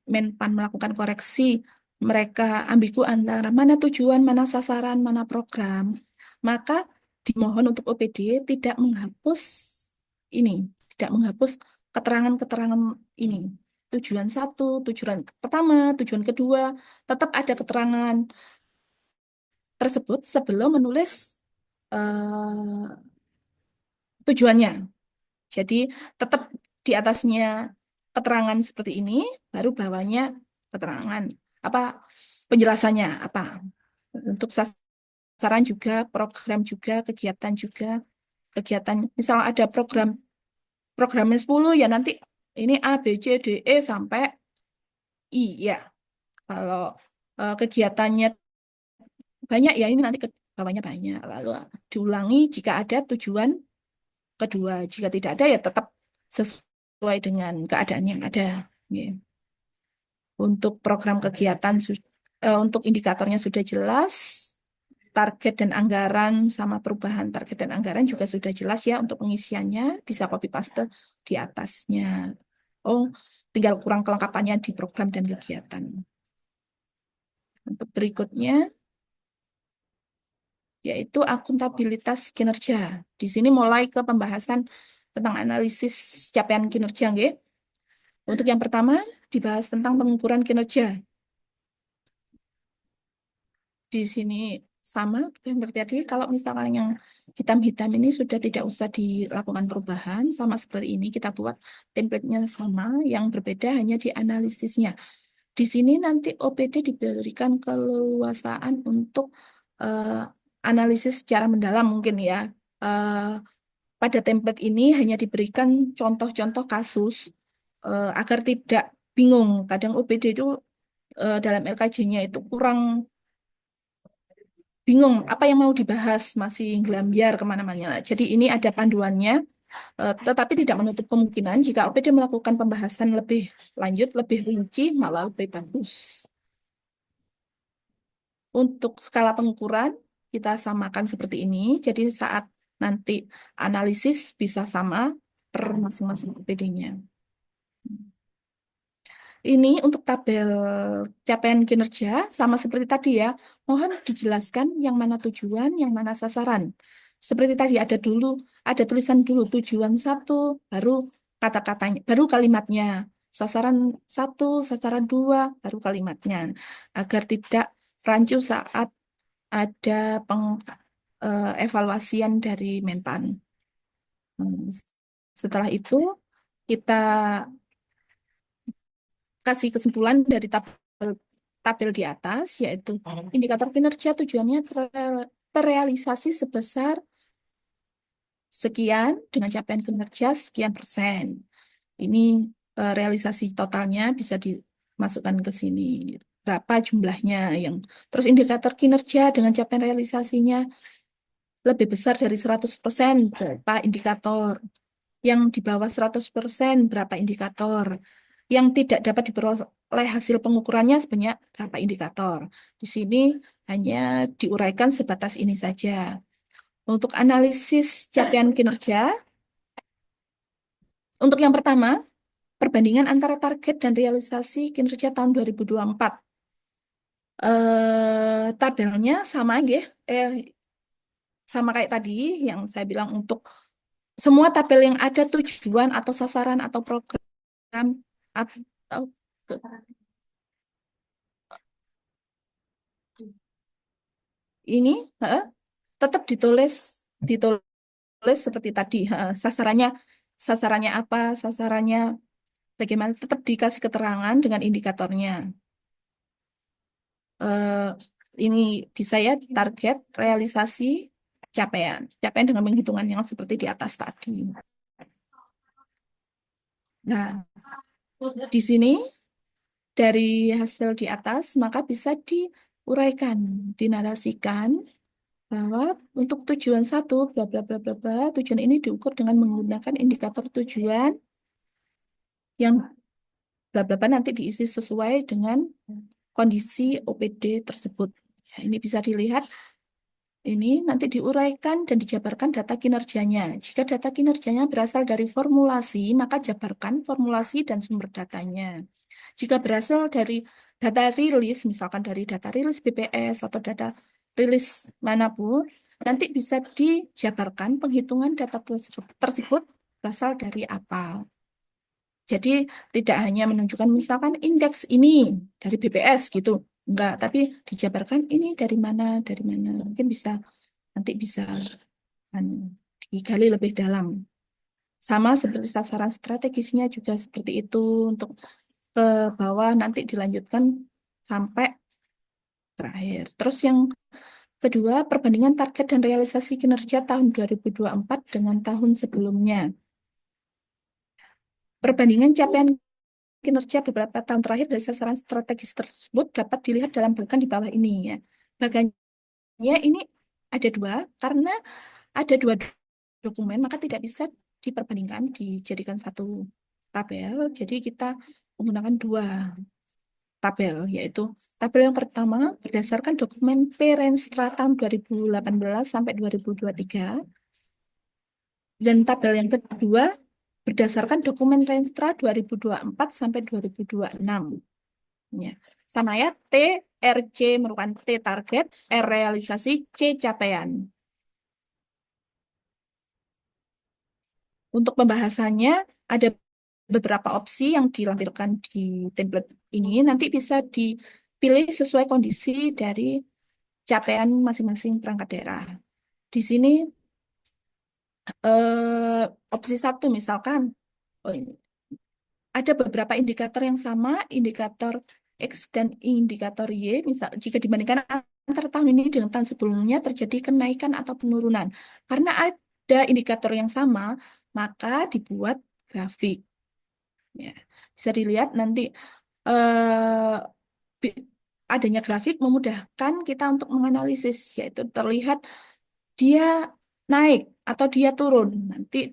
[SPEAKER 3] Menpan melakukan koreksi, mereka ambigu antara mana tujuan, mana sasaran, mana program. Maka dimohon untuk OPD tidak menghapus ini, tidak menghapus keterangan-keterangan ini. Tujuan satu, tujuan pertama, tujuan kedua, tetap ada keterangan tersebut sebelum menulis tujuannya. Jadi tetap di atasnya keterangan seperti ini, baru bawahnya keterangan apa penjelasannya apa. Untuk sasaran juga, program juga, kegiatan. Misal ada programnya 10 ya nanti ini A, B, C, D, E sampai I ya. Kalau kegiatannya banyak ya ini nanti ke bawahnya banyak. Lalu diulangi jika ada tujuan kedua. Jika tidak ada ya tetap sesuai dengan keadaan yang ada. Ya. Untuk program kegiatan, untuk indikatornya sudah jelas, target dan anggaran sama perubahan target dan anggaran juga sudah jelas ya untuk pengisiannya, bisa copy paste di atasnya. Oh, tinggal kurang kelengkapannya di program dan kegiatan. Untuk berikutnya, yaitu akuntabilitas kinerja. Di sini mulai ke pembahasan tentang analisis capaian kinerja, nggih. Untuk yang pertama, dibahas tentang pengukuran kinerja. Di sini sama seperti tadi, kalau misalkan yang hitam-hitam ini sudah tidak usah dilakukan perubahan, sama seperti ini kita buat template-nya sama, yang berbeda hanya di analisisnya. Di sini nanti OPD diberikan keleluasaan untuk analisis secara mendalam mungkin ya. Pada template ini hanya diberikan contoh-contoh kasus agar tidak bingung. Kadang OPD itu dalam LKJ-nya itu kurang bingung apa yang mau dibahas, masih gelambiar kemana-mana. Jadi ini ada panduannya, tetapi tidak menutup kemungkinan jika OPD melakukan pembahasan lebih lanjut, lebih rinci, malah lebih bagus. Untuk skala pengukuran, kita samakan seperti ini. Jadi saat nanti analisis bisa sama per masing-masing OPD-nya. Ini untuk tabel capaian kinerja sama seperti tadi ya. Mohon dijelaskan yang mana tujuan, yang mana sasaran. Seperti tadi ada tulisan dulu tujuan satu, baru kata-katanya, baru kalimatnya. Sasaran satu, sasaran dua, baru kalimatnya. Agar tidak rancu saat ada evaluasian dari Menpan. Setelah itu kita kasih kesimpulan dari tabel di atas, yaitu indikator kinerja tujuannya terrealisasi sebesar sekian dengan capaian kinerja sekian persen. Ini realisasi totalnya bisa dimasukkan ke sini. Berapa jumlahnya yang terus indikator kinerja dengan capaian realisasinya lebih besar dari 100% berapa indikator. Yang di bawah 100% berapa indikator. Yang tidak dapat diperoleh hasil pengukurannya sebanyak berapa indikator. Di sini hanya diuraikan sebatas ini saja. Untuk analisis capaian kinerja, Untuk yang pertama, perbandingan antara target dan realisasi kinerja tahun 2024. Tabelnya sama ya, sama kayak tadi yang saya bilang untuk semua tabel yang ada tujuan atau sasaran atau program atau ini tetap ditulis seperti tadi. Sasarannya apa, sasarannya bagaimana, tetap dikasih keterangan dengan indikatornya. Ini bisa ya target, realisasi, capaian dengan penghitungan yang seperti di atas tadi. Nah, di sini dari hasil di atas maka bisa diuraikan, dinarasikan bahwa untuk tujuan satu bla bla bla bla bla, tujuan ini diukur dengan menggunakan indikator tujuan yang bla bla bla nanti diisi sesuai dengan kondisi OPD tersebut. Ya, ini bisa dilihat. Ini nanti diuraikan dan dijabarkan data kinerjanya. Jika data kinerjanya berasal dari formulasi, maka jabarkan formulasi dan sumber datanya. Jika berasal dari data rilis, misalkan dari data rilis BPS atau data rilis manapun, nanti bisa dijabarkan penghitungan data tersebut berasal dari apa. Jadi tidak hanya menunjukkan misalkan indeks ini dari BPS gitu, enggak, tapi dijabarkan ini dari mana, mungkin nanti bisa digali lebih dalam. Sama seperti sasaran strategisnya juga seperti itu, untuk ke bawah nanti dilanjutkan sampai terakhir. Terus yang kedua, perbandingan target dan realisasi kinerja tahun 2024 dengan tahun sebelumnya. Perbandingan capaian kinerja beberapa tahun terakhir dari sasaran strategis tersebut dapat dilihat dalam bagan di bawah ini ya. Bagannya ini ada dua, karena ada dua dokumen maka tidak bisa diperbandingkan, dijadikan satu tabel. Jadi kita menggunakan dua tabel, yaitu tabel yang pertama berdasarkan dokumen P-Renstra tahun 2018 sampai 2023, dan tabel yang kedua berdasarkan dokumen Renstra 2024 sampai 2026. Ya. Sama ya, T, RC merupakan T target, R realisasi, C capaian. Untuk pembahasannya ada beberapa opsi yang dilampirkan di template ini, nanti bisa dipilih sesuai kondisi dari capaian masing-masing perangkat daerah. Di sini opsi 1 misalkan, ada beberapa indikator yang sama, indikator X dan indikator Y. Misal jika dibandingkan antara tahun ini dengan tahun sebelumnya terjadi kenaikan atau penurunan. Karena ada indikator yang sama, maka dibuat grafik. Ya, bisa dilihat nanti adanya grafik memudahkan kita untuk menganalisis, yaitu terlihat dia naik atau dia turun. Nanti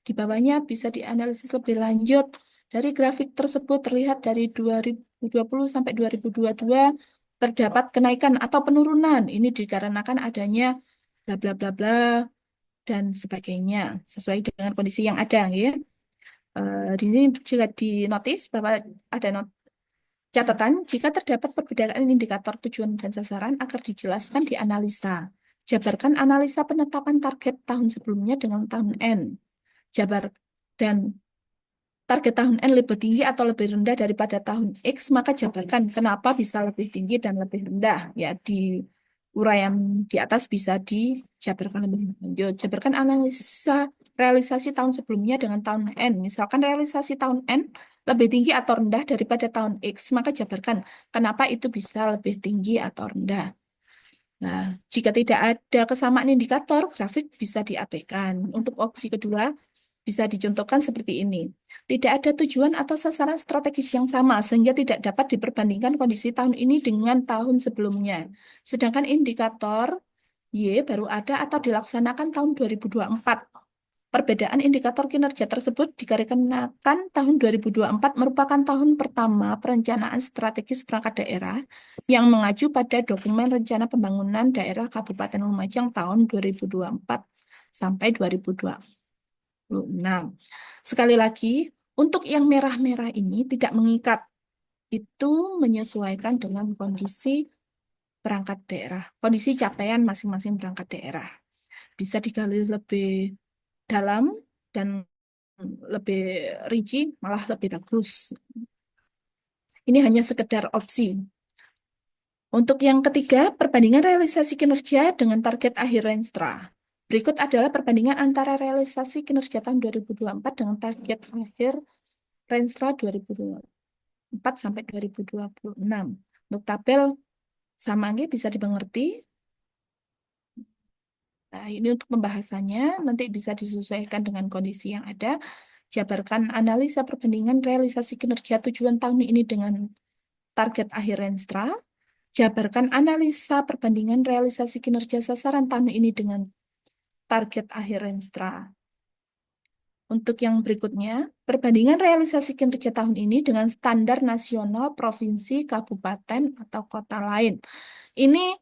[SPEAKER 3] di bawahnya bisa dianalisis lebih lanjut. Dari grafik tersebut terlihat dari 2020 sampai 2022 terdapat kenaikan atau penurunan. Ini dikarenakan adanya bla bla bla bla dan sebagainya sesuai dengan kondisi yang ada ya. Di sini juga dinotis bahwa ada catatan jika terdapat perbedaan indikator tujuan dan sasaran agar dijelaskan di analisa. Jabarkan analisa penetapan target tahun sebelumnya dengan tahun N. Jabar dan target tahun N lebih tinggi atau lebih rendah daripada tahun X, maka jabarkan kenapa bisa lebih tinggi dan lebih rendah. Ya, di uraian di atas bisa dijabarkan lebih lanjut. Jabarkan analisa realisasi tahun sebelumnya dengan tahun N. Misalkan realisasi tahun N lebih tinggi atau rendah daripada tahun X, maka jabarkan kenapa itu bisa lebih tinggi atau rendah. Nah, jika tidak ada kesamaan indikator, grafik bisa diabaikan. Untuk opsi kedua, bisa dicontohkan seperti ini. Tidak ada tujuan atau sasaran strategis yang sama, sehingga tidak dapat diperbandingkan kondisi tahun ini dengan tahun sebelumnya. Sedangkan indikator Y baru ada atau dilaksanakan tahun 2024. Perbedaan indikator kinerja tersebut dikarenakan tahun 2024 merupakan tahun pertama perencanaan strategis perangkat daerah yang mengacu pada dokumen rencana pembangunan daerah Kabupaten Lumajang tahun 2024 sampai 2024. Sekali lagi, untuk yang merah-merah ini tidak mengikat. Itu menyesuaikan dengan kondisi perangkat daerah, kondisi capaian masing-masing perangkat daerah. Bisa digali lebih dalam dan lebih rinci, malah lebih bagus. Ini hanya sekedar opsi. Untuk yang ketiga, perbandingan realisasi kinerja dengan target akhir Renstra. Berikut adalah perbandingan antara realisasi kinerja tahun 2024 dengan target akhir Renstra 2024 sampai 2026. Untuk tabel sama bisa dimengerti. Nah, ini untuk pembahasannya nanti bisa disesuaikan dengan kondisi yang ada. Jabarkan analisa perbandingan realisasi kinerja tujuan tahun ini dengan target akhir Renstra. Jabarkan analisa perbandingan realisasi kinerja sasaran tahun ini dengan target akhir Renstra. Untuk yang berikutnya, perbandingan realisasi kinerja tahun ini dengan standar nasional, provinsi, kabupaten, atau kota lain. Ini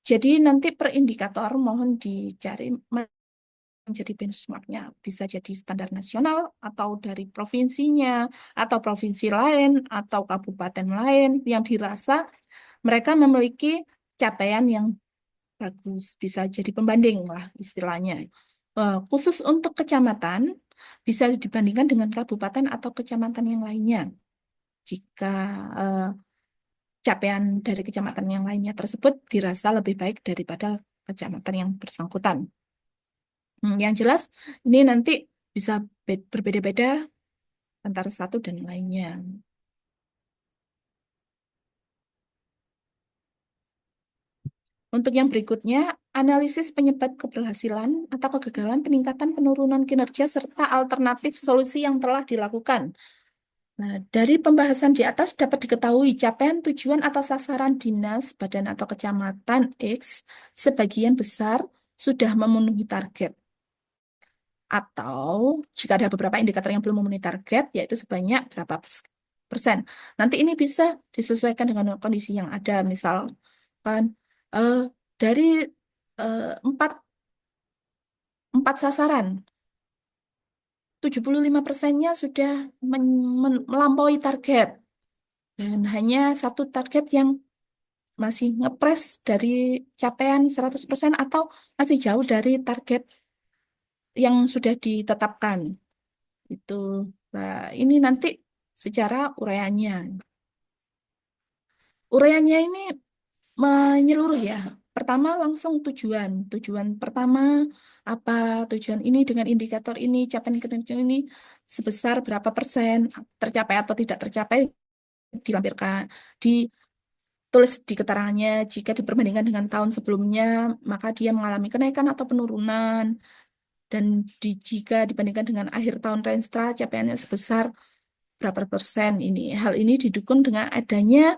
[SPEAKER 3] jadi nanti per indikator mohon dicari menjadi benchmarknya. Bisa jadi standar nasional, atau dari provinsinya, atau provinsi lain, atau kabupaten lain yang dirasa mereka memiliki capaian yang bagus. Bisa jadi pembanding lah istilahnya. Khusus untuk kecamatan, bisa dibandingkan dengan kabupaten atau kecamatan yang lainnya. Jika capaian dari kecamatan yang lainnya tersebut dirasa lebih baik daripada kecamatan yang bersangkutan. Yang jelas, ini nanti bisa berbeda-beda antara satu dan lainnya. Untuk yang berikutnya, analisis penyebab keberhasilan atau kegagalan peningkatan penurunan kinerja serta alternatif solusi yang telah dilakukan. Nah, dari pembahasan di atas dapat diketahui capaian tujuan atau sasaran dinas, badan atau kecamatan X sebagian besar sudah memenuhi target. Atau jika ada beberapa indikator yang belum memenuhi target, yaitu sebanyak berapa persen. Nanti ini bisa disesuaikan dengan kondisi yang ada. Misalkan dari empat sasaran, 75%-nya sudah melampaui target. Dan hanya satu target yang masih ngepres dari capaian 100% atau masih jauh dari target yang sudah ditetapkan. Itu. Nah, ini nanti secara uraiannya. Uraiannya ini menyeluruh ya. Pertama langsung tujuan. Tujuan pertama apa? Tujuan ini dengan indikator ini, capaian kinerja ini sebesar berapa persen tercapai atau tidak tercapai dilampirkan, ditulis di keterangannya. Jika diperbandingkan dengan tahun sebelumnya, maka dia mengalami kenaikan atau penurunan. Dan jika dibandingkan dengan akhir tahun Renstra, capaiannya sebesar berapa persen ini. Hal ini didukung dengan adanya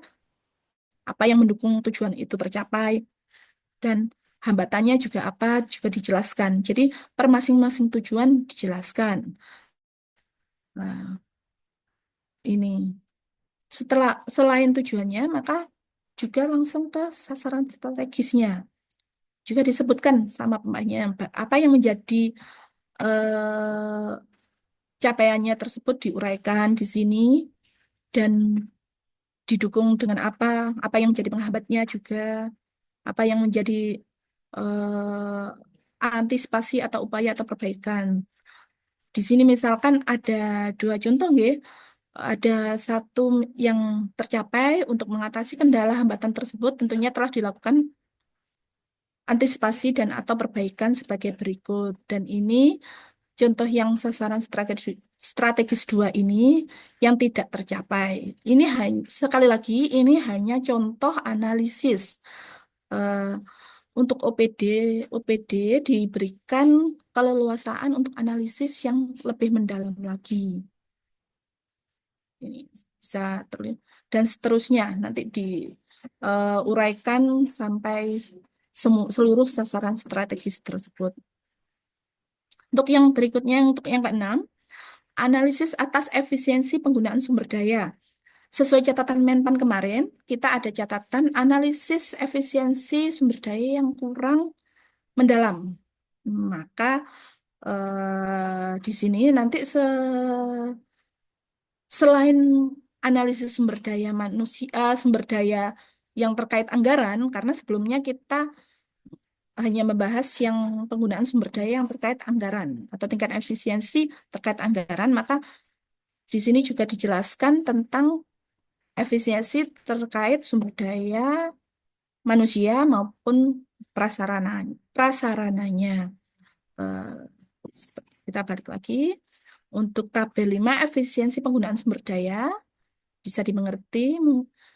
[SPEAKER 3] apa yang mendukung tujuan itu tercapai. Dan hambatannya juga apa, juga dijelaskan. Jadi per masing-masing tujuan dijelaskan. Nah, ini. Selain tujuannya, maka juga langsung ke sasaran strategisnya. Juga disebutkan sama pembahasnya apa yang menjadi capaiannya tersebut diuraikan di sini dan didukung dengan apa yang menjadi penghambatnya juga, apa yang menjadi antisipasi atau upaya atau perbaikan. Di sini misalkan ada dua contoh, nggih. Ada satu yang tercapai untuk mengatasi kendala hambatan tersebut tentunya telah dilakukan antisipasi dan atau perbaikan sebagai berikut. Dan ini contoh yang sasaran strategis 2 ini yang tidak tercapai. Ini sekali lagi ini hanya contoh analisis. Untuk OPD diberikan keleluasaan untuk analisis yang lebih mendalam lagi. Ini bisa terlihat dan seterusnya nanti diuraikan sampai seluruh sasaran strategis tersebut. Untuk yang berikutnya, untuk yang keenam, analisis atas efisiensi penggunaan sumber daya. Sesuai catatan Menpan kemarin, kita ada catatan analisis efisiensi sumber daya yang kurang mendalam. Maka Di sini nanti selain analisis sumber daya manusia, sumber daya yang terkait anggaran, karena sebelumnya kita hanya membahas yang penggunaan sumber daya yang terkait anggaran atau tingkat efisiensi terkait anggaran, maka di sini juga dijelaskan tentang efisiensi terkait sumber daya manusia maupun prasarananya. Eh, Kita balik lagi. Untuk tabel 5, efisiensi penggunaan sumber daya, bisa dimengerti.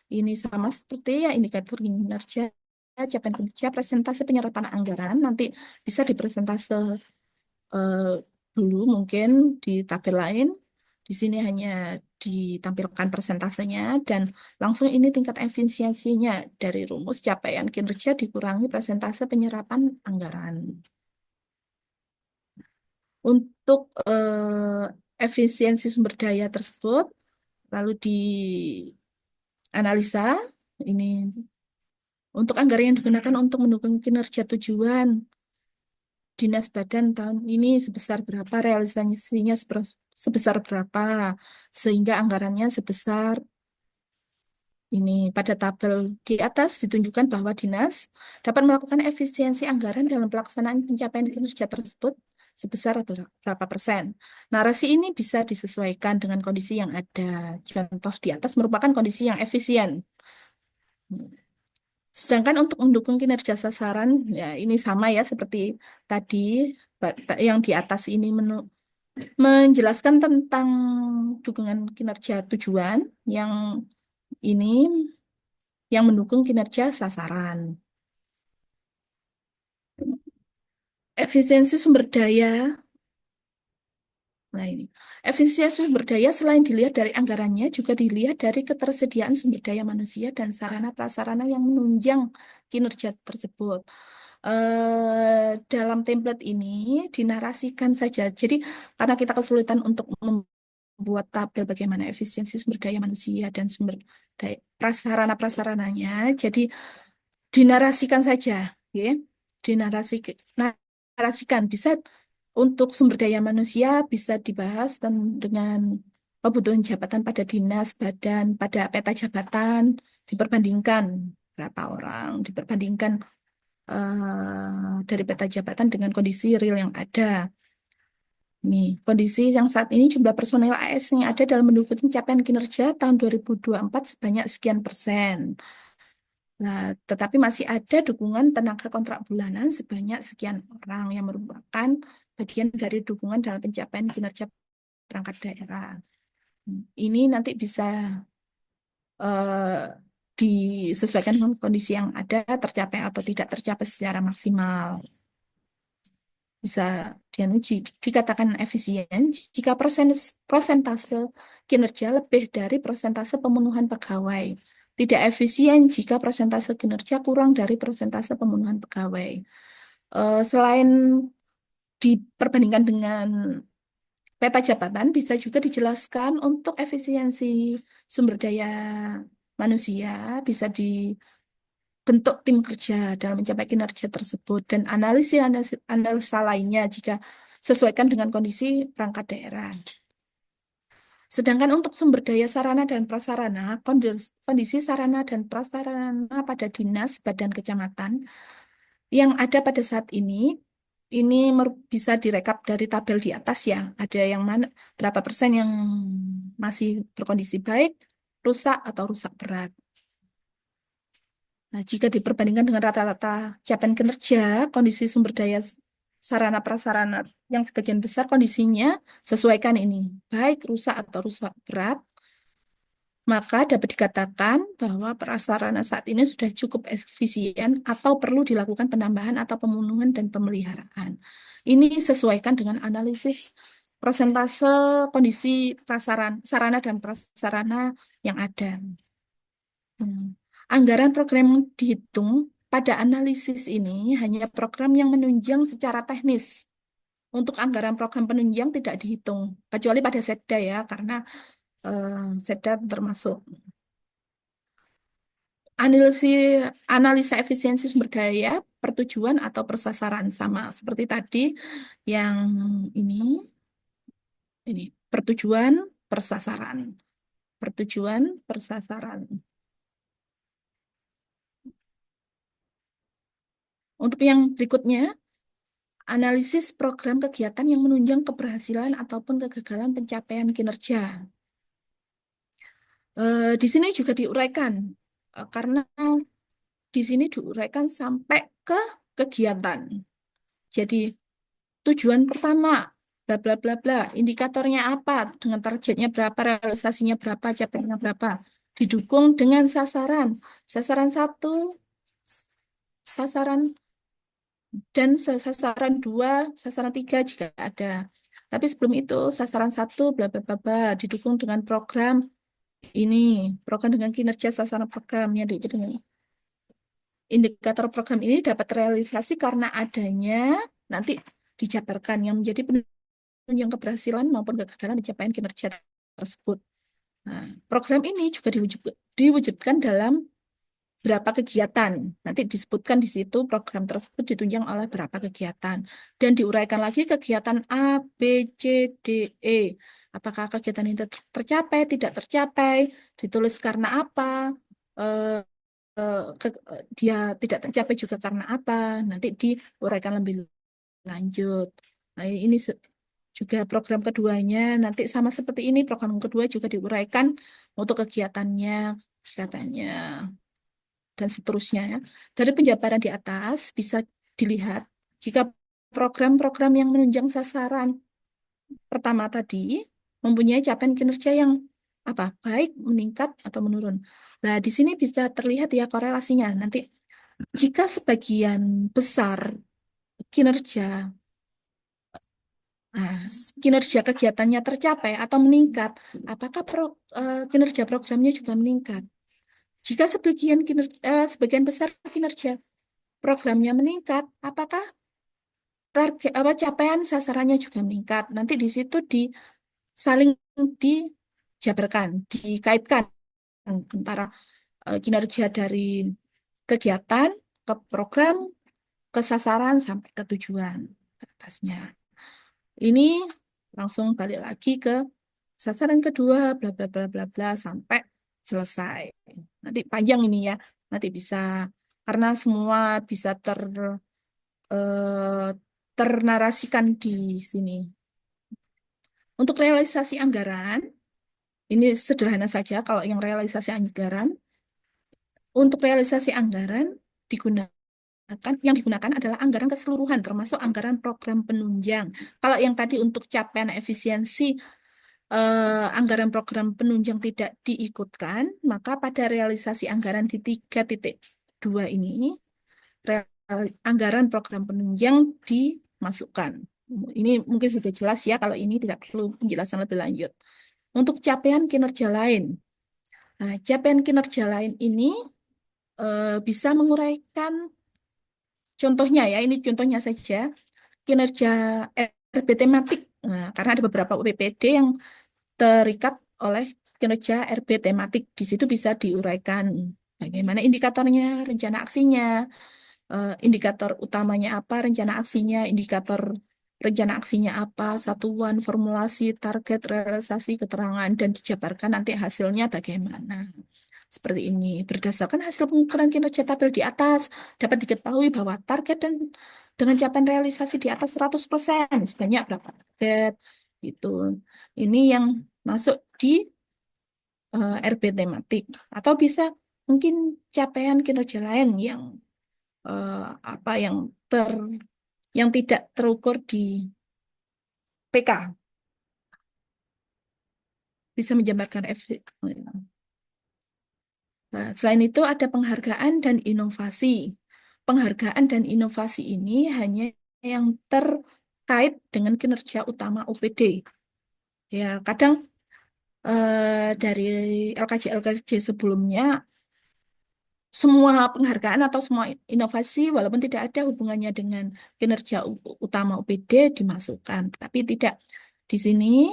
[SPEAKER 3] Ini sama seperti ya indikator kinerja, capaian kinerja, presentase penyerapan anggaran. Nanti bisa dipresentase dulu mungkin di tabel lain. Di sini hanya ditampilkan presentasenya dan langsung ini tingkat efisiensinya dari rumus capaian kinerja dikurangi presentase penyerapan anggaran. Untuk efisiensi sumber daya tersebut lalu dianalisa ini untuk anggaran yang digunakan untuk mendukung kinerja tujuan dinas badan tahun ini sebesar berapa, realisasinya sebesar berapa, sehingga anggarannya sebesar ini. Pada tabel di atas ditunjukkan bahwa dinas dapat melakukan efisiensi anggaran dalam pelaksanaan pencapaian kinerja tersebut sebesar berapa persen. Narasi ini bisa disesuaikan dengan kondisi yang ada. Contoh di atas merupakan kondisi yang efisien. Sedangkan untuk mendukung kinerja sasaran, ya ini sama ya seperti tadi, yang di atas ini menjelaskan tentang dukungan kinerja tujuan, yang ini yang mendukung kinerja sasaran. Efisiensi sumber daya. Nah ini, efisiensi sumber daya selain dilihat dari anggarannya, juga dilihat dari ketersediaan sumber daya manusia dan sarana prasarana yang menunjang kinerja tersebut. Dalam template ini dinarasikan saja. Jadi karena kita kesulitan untuk membuat tabel bagaimana efisiensi sumber daya manusia dan sumber daya prasarana-prasarananya, jadi dinarasikan saja, ya. Dinarasikan bisa untuk sumber daya manusia bisa dibahas dengan kebutuhan jabatan pada dinas, badan, pada peta jabatan, diperbandingkan berapa orang, diperbandingkan dari peta jabatan dengan kondisi real yang ada. Nih, kondisi yang saat ini jumlah personel AS yang ada dalam mendukung pencapaian kinerja tahun 2024 sebanyak sekian persen. Nah, tetapi masih ada dukungan tenaga kontrak bulanan sebanyak sekian orang yang merupakan bagian dari dukungan dalam pencapaian kinerja perangkat daerah. Ini nanti bisa disesuaikan dengan kondisi yang ada, tercapai atau tidak tercapai secara maksimal. Bisa dikatakan efisien jika prosentase kinerja lebih dari prosentase pemenuhan pegawai. Tidak efisien jika prosentase kinerja kurang dari prosentase pemenuhan pegawai. Selain diperbandingkan dengan peta jabatan, bisa juga dijelaskan untuk efisiensi sumber daya manusia, bisa dibentuk tim kerja dalam mencapai kinerja tersebut, dan analisa lainnya jika sesuaikan dengan kondisi perangkat daerah. Sedangkan untuk sumber daya sarana dan prasarana, kondisi sarana dan prasarana pada dinas, badan, kecamatan yang ada pada saat ini bisa direkap dari tabel di atas ya. Ada yang mana, berapa persen yang masih berkondisi baik, rusak, atau rusak berat. Nah, jika diperbandingkan dengan rata-rata capaian kinerja, kondisi sumber daya sarana prasarana yang sebagian besar kondisinya sesuaikan ini, baik, rusak, atau rusak berat, maka dapat dikatakan bahwa prasarana saat ini sudah cukup efisien atau perlu dilakukan penambahan atau pemenuhan dan pemeliharaan. Ini sesuaikan dengan analisis prosentase kondisi sarana dan prasarana yang ada. Anggaran program dihitung pada analisis ini hanya program yang menunjang secara teknis. Untuk anggaran program penunjang tidak dihitung, kecuali pada Setda ya, karena Setda termasuk analisa efisiensi sumber daya pertujuan atau persasaran, sama seperti tadi yang ini pertujuan, persasaran, pertujuan, persasaran. Untuk yang berikutnya, analisis program kegiatan yang menunjang keberhasilan ataupun kegagalan pencapaian kinerja. Di sini juga diuraikan, karena di sini diuraikan sampai ke kegiatan. Jadi tujuan pertama, bla bla bla bla, indikatornya apa, dengan targetnya berapa, realisasinya berapa, capaiannya berapa, didukung dengan sasaran. Sasaran 1, sasaran dan sasaran 2, sasaran 3 jika ada. Tapi sebelum itu sasaran 1 bla bla bla bla didukung dengan program ini, program dengan kinerja sasaran programnya dengan indikator program ini dapat terrealisasi karena adanya nanti dijabarkan yang menjadi penunjang keberhasilan maupun kegagalan pencapaian kinerja tersebut. Nah, program ini juga diwujudkan dalam berapa kegiatan. Nanti disebutkan di situ program tersebut ditunjang oleh berapa kegiatan. Dan diuraikan lagi kegiatan A, B, C, D, E. Apakah kegiatan ini tercapai, tidak tercapai, ditulis karena apa, dia tidak tercapai juga karena apa. Nanti diuraikan lebih lanjut. Nah, ini juga program keduanya nanti sama seperti ini. Program kedua juga diuraikan untuk kegiatannya, dan seterusnya. Dari penjabaran di atas bisa dilihat jika program-program yang menunjang sasaran pertama tadi mempunyai capaian kinerja yang baik, meningkat atau menurun. Nah, di sini bisa terlihat ya korelasinya. Nanti jika sebagian besar kinerja kinerja kegiatannya tercapai atau meningkat, apakah kinerja programnya juga meningkat? Jika sebagian besar kinerja programnya meningkat, apakah target capaian sasarannya juga meningkat? Nanti di situ saling dijabarkan, dikaitkan antara kinerja dari kegiatan ke program, ke sasaran sampai ke tujuan ke atasnya. Ini langsung balik lagi ke sasaran kedua, bla bla bla bla bla sampai selesai. Nanti panjang ini ya, nanti bisa karena semua bisa ternarasikan di sini. Untuk realisasi anggaran, ini sederhana saja kalau yang realisasi anggaran. Untuk realisasi anggaran yang digunakan adalah anggaran keseluruhan, termasuk anggaran program penunjang. Kalau yang tadi untuk capaian efisiensi, anggaran program penunjang tidak diikutkan, maka pada realisasi anggaran di 3.2 ini, anggaran program penunjang dimasukkan. Ini mungkin sudah jelas ya, kalau ini tidak perlu penjelasan lebih lanjut. Untuk capaian kinerja lain. Nah, capaian kinerja lain ini bisa menguraikan contohnya ya, ini contohnya saja, kinerja RB tematik. Nah, karena ada beberapa UPPD yang terikat oleh kinerja RB tematik. Di situ bisa diuraikan bagaimana indikatornya, rencana aksinya, indikator utamanya apa, rencana aksinya apa, satuan, formulasi, target, realisasi, keterangan, dan dijabarkan nanti hasilnya bagaimana. Seperti ini. Berdasarkan hasil pengukuran kinerja tabel di atas, dapat diketahui bahwa target dan dengan capaian realisasi di atas 100%, sebanyak berapa target, gitu. Ini yang masuk di RB tematik. Atau bisa mungkin capaian kinerja lain yang yang tidak terukur di PK. Bisa menjabarkan Nah, selain itu ada penghargaan dan inovasi. Penghargaan dan inovasi ini hanya yang terkait dengan kinerja utama UPD. Ya, kadang dari LKJ sebelumnya semua penghargaan atau semua inovasi walaupun tidak ada hubungannya dengan kinerja utama UPD dimasukkan, tapi tidak di sini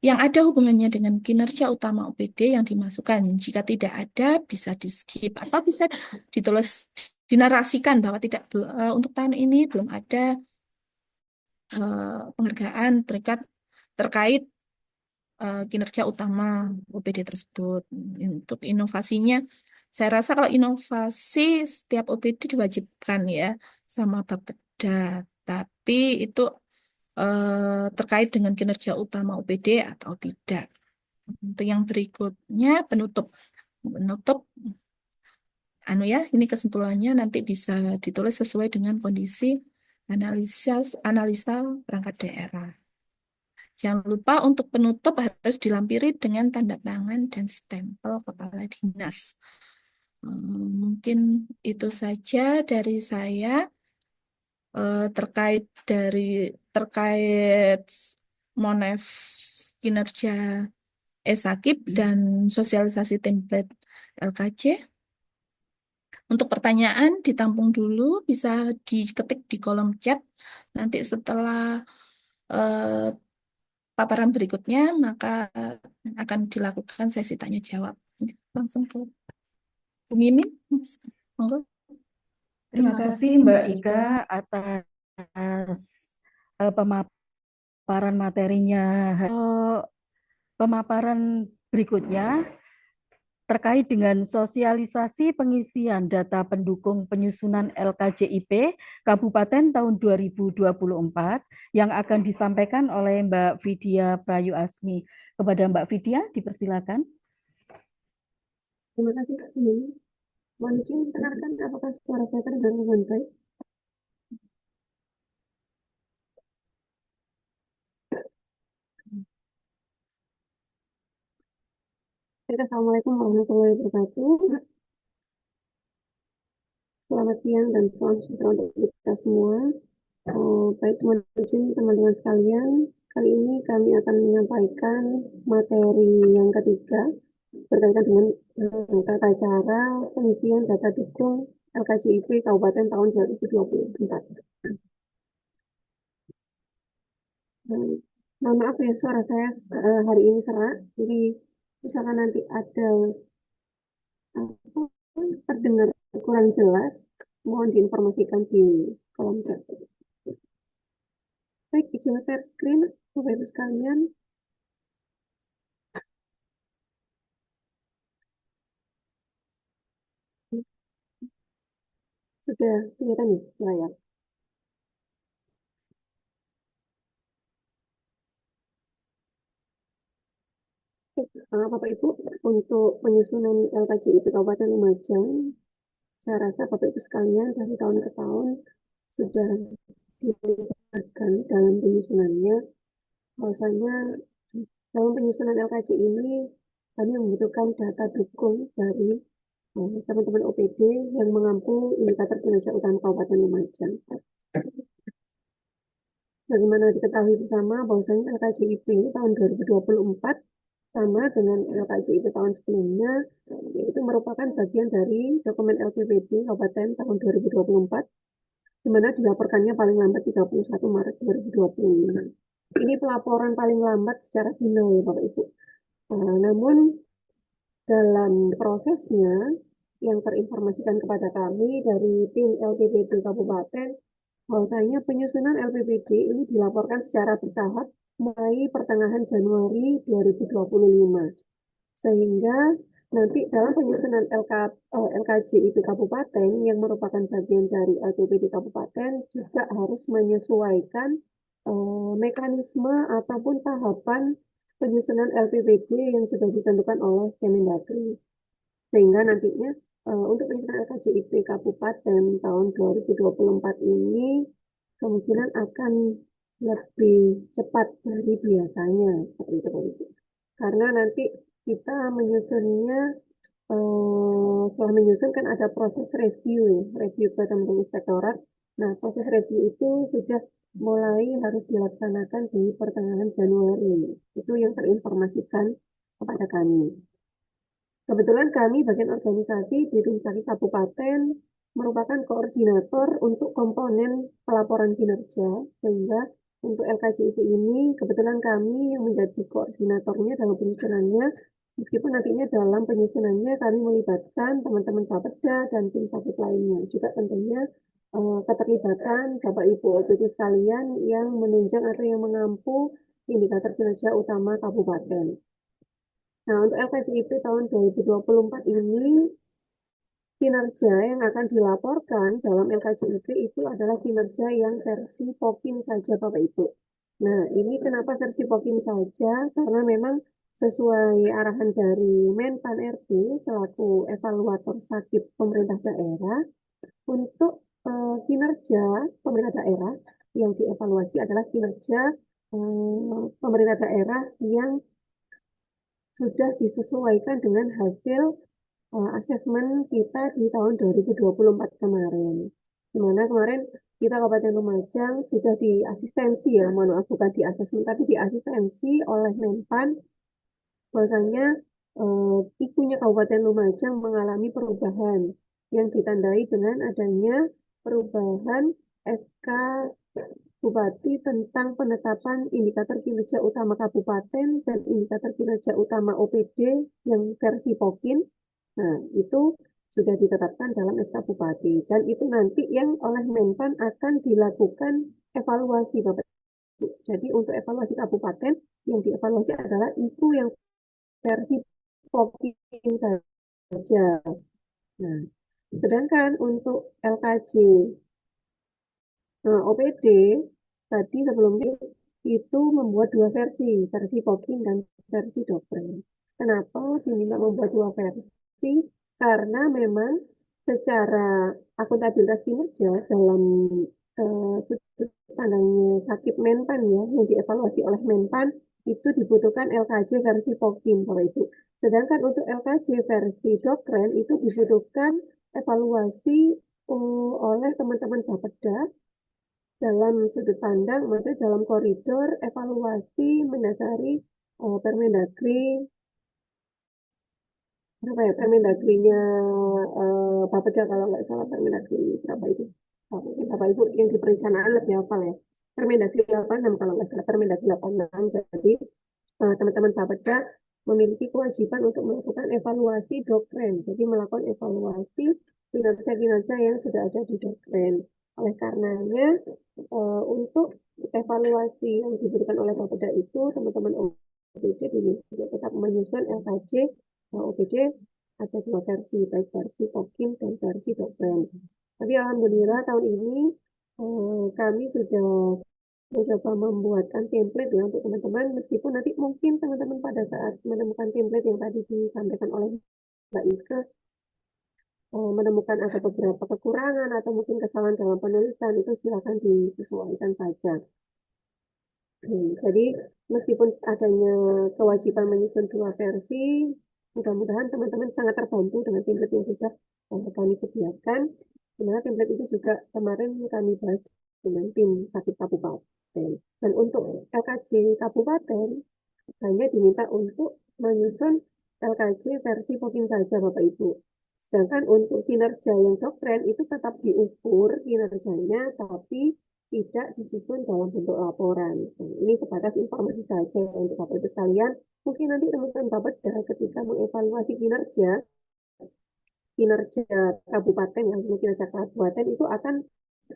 [SPEAKER 3] yang ada hubungannya dengan kinerja utama UPD yang dimasukkan. Jika tidak ada bisa di skip atau bisa ditulis dinarasikan bahwa untuk tahun ini belum ada penghargaan terkait kinerja utama OPD tersebut. Untuk inovasinya, saya rasa kalau inovasi setiap OPD diwajibkan ya sama Bapeda, tapi itu terkait dengan kinerja utama OPD atau tidak. Untuk yang berikutnya penutup ini kesimpulannya nanti bisa ditulis sesuai dengan kondisi analisa perangkat daerah. Jangan lupa untuk penutup harus dilampiri dengan tanda tangan dan stempel kepala dinas. Mungkin itu saja dari saya terkait Monef kinerja Esakib dan sosialisasi template LKJ. Untuk pertanyaan ditampung dulu, bisa diketik di kolom chat. Nanti setelah paparan berikutnya, maka akan dilakukan sesi tanya jawab. Langsung ke Bu Mimin. Monggo.
[SPEAKER 1] Terima kasih Mbak Ika atas pemaparan materinya. Pemaparan berikutnya terkait dengan sosialisasi pengisian data pendukung penyusunan LKJIP Kabupaten tahun 2024 yang akan disampaikan oleh Mbak Vidya Prayu Asmi. Kepada Mbak Vidya, dipersilakan.
[SPEAKER 5] Terima kasih, Kak Yuni. Mohon izin perkenalkan apakah suara saya terdengar dengan baik? Baik, Assalamualaikum warahmatullahi wabarakatuh. Selamat siang dan salam sejahtera untuk kita semua. Baik, mohon izin teman-teman sekalian, kali ini kami akan menyampaikan materi yang ketiga berkaitan dengan tata cara pengisian data dukung LKJIP Kabupaten tahun 2024. Mohon maaf ya, suara saya hari ini serak, jadi misalkan nanti ada terdengar kurang jelas, mohon diinformasikan di kolom chat. Baik, izin share screen, Bapak Ibu sekalian. Sudah kelihatan nih layar. Bapak Ibu, untuk penyusunan LKJIP Kabupaten Lumajang, saya rasa Bapak Ibu sekalian dari tahun ke tahun sudah dilibatkan dalam penyusunannya. Bahwasanya dalam penyusunan LKJ ini kami membutuhkan data dukung dari teman-teman OPD yang mengampu indikator kinerja utama Kabupaten Lumajang. Bagaimana diketahui bersama bahwasanya LKJIP tahun 2024 sama dengan LKJIP tahun sebelumnya, yaitu merupakan bagian dari dokumen LPPD Kabupaten tahun 2024, di mana dilaporkannya paling lambat 31 Maret 2025. Ini pelaporan paling lambat secara final ya Bapak Ibu. Namun dalam prosesnya yang terinformasikan kepada kami dari tim LPPD Kabupaten, bahwasanya penyusunan LPPD ini dilaporkan secara bertahap mulai pertengahan Januari 2025. Sehingga nanti dalam penyusunan LKJIP Kabupaten yang merupakan bagian dari LPPD Kabupaten juga harus menyesuaikan mekanisme ataupun tahapan penyusunan LPPD yang sudah ditentukan oleh Kemendagri. Sehingga nantinya untuk penyusunan LKJIP Kabupaten tahun 2024 ini kemungkinan akan lebih cepat dari biasanya. Karena nanti kita menyusunnya, setelah menyusun kan ada proses review ke teman-teman inspektorat. Nah, proses review itu sudah mulai harus dilaksanakan di pertengahan Januari. Itu yang terinformasikan kepada kami. Kebetulan kami bagian organisasi di Rumsaki Kabupaten merupakan koordinator untuk komponen pelaporan kinerja, sehingga untuk LKJIP ini kebetulan kami yang menjadi koordinatornya dalam penyusunannya Meskipun nantinya dalam penyusunannya kami melibatkan teman-teman Bapeda dan tim sakit lainnya. Juga tentunya keterlibatan Bapak Ibu OPD sekalian yang menunjang atau yang mengampu indikator kinerja utama kabupaten. Nah, untuk LKJIP tahun 2024 ini, kinerja yang akan dilaporkan dalam LKJIP itu adalah kinerja yang versi POKIN saja, Bapak Ibu. Nah, ini kenapa versi POKIN saja? Karena memang sesuai arahan dari Menpan RT selaku evaluator sakit pemerintah daerah, untuk kinerja pemerintah daerah yang dievaluasi adalah kinerja pemerintah daerah yang sudah disesuaikan dengan hasil asesmen kita di tahun 2024 kemarin. Dimana kemarin kita Kabupaten Lumajang sudah diasistensi ya, mohon maaf bukan di asesmen, tapi diasistensi oleh Menpan bahwasanya ikunya Kabupaten Lumajang mengalami perubahan yang ditandai dengan adanya perubahan SK Bupati tentang penetapan indikator kinerja utama kabupaten dan indikator kinerja utama OPD yang versi POKIN. Nah, itu sudah ditetapkan dalam SK Bupati. Dan itu nanti yang oleh Menpan akan dilakukan evaluasi, Bapak Ibu. Jadi untuk evaluasi kabupaten, yang dievaluasi adalah itu yang versi POKIN saja. Nah, sedangkan untuk LKJ OPD tadi sebelumnya itu membuat dua versi POKIN dan versi Dokpren. Kenapa diminta membuat dua versi? Karena memang secara akuntabilitas kinerja dalam sudut pandangnya sakit Menpan ya, yang dievaluasi oleh Menpan itu dibutuhkan LKJ versi POKIN, Bapak Ibu. Sedangkan untuk LKJ versi Dokpren itu dibutuhkan evaluasi oleh teman-teman Bapeda dalam sudut pandang, maksudnya dalam koridor evaluasi mendasari Permendagri, berapa ya, Permendagrinya Bapeda kalau nggak salah, Permendagri berapa itu? Mungkin Bapak Ibu yang di perencanaan lebih hafal ya. Permendagri 86 kalau nggak salah, Permendagri 86. Jadi teman-teman Bapeda memiliki kewajiban untuk melakukan evaluasi Dokpren. Jadi melakukan evaluasi kinerja-kinerja yang sudah ada di Dokpren. Oleh karenanya, untuk evaluasi yang diberikan oleh Bapeda itu, teman-teman OPD diminta tetap menyusun LKJ OPD ada dua versi, baik versi POKIN dan versi Dokpren. Tapi alhamdulillah tahun ini kami sudah mencoba membuatkan template ya untuk teman-teman, meskipun nanti mungkin teman-teman pada saat menemukan template yang tadi disampaikan oleh Mbak Ike menemukan ada beberapa kekurangan atau mungkin kesalahan dalam penulisan, itu silakan disesuaikan saja. Jadi meskipun adanya kewajiban menyusun dua versi, mudah-mudahan teman-teman sangat terbantu dengan template yang sudah kami sediakan. Sebenarnya template itu juga kemarin kami bahas dengan tim sakit kabupaten. Dan untuk LKJ kabupaten hanya diminta untuk menyusun LKJ versi POKIN saja, Bapak Ibu. Sedangkan untuk kinerja yang Dokpren itu tetap diukur kinerjanya, tapi tidak disusun dalam bentuk laporan. Ini sebatas informasi saja untuk Bapak Ibu sekalian. Mungkin nanti teman-teman Bapeda ketika mengevaluasi kinerja kabupaten yang kinerja kabupaten itu akan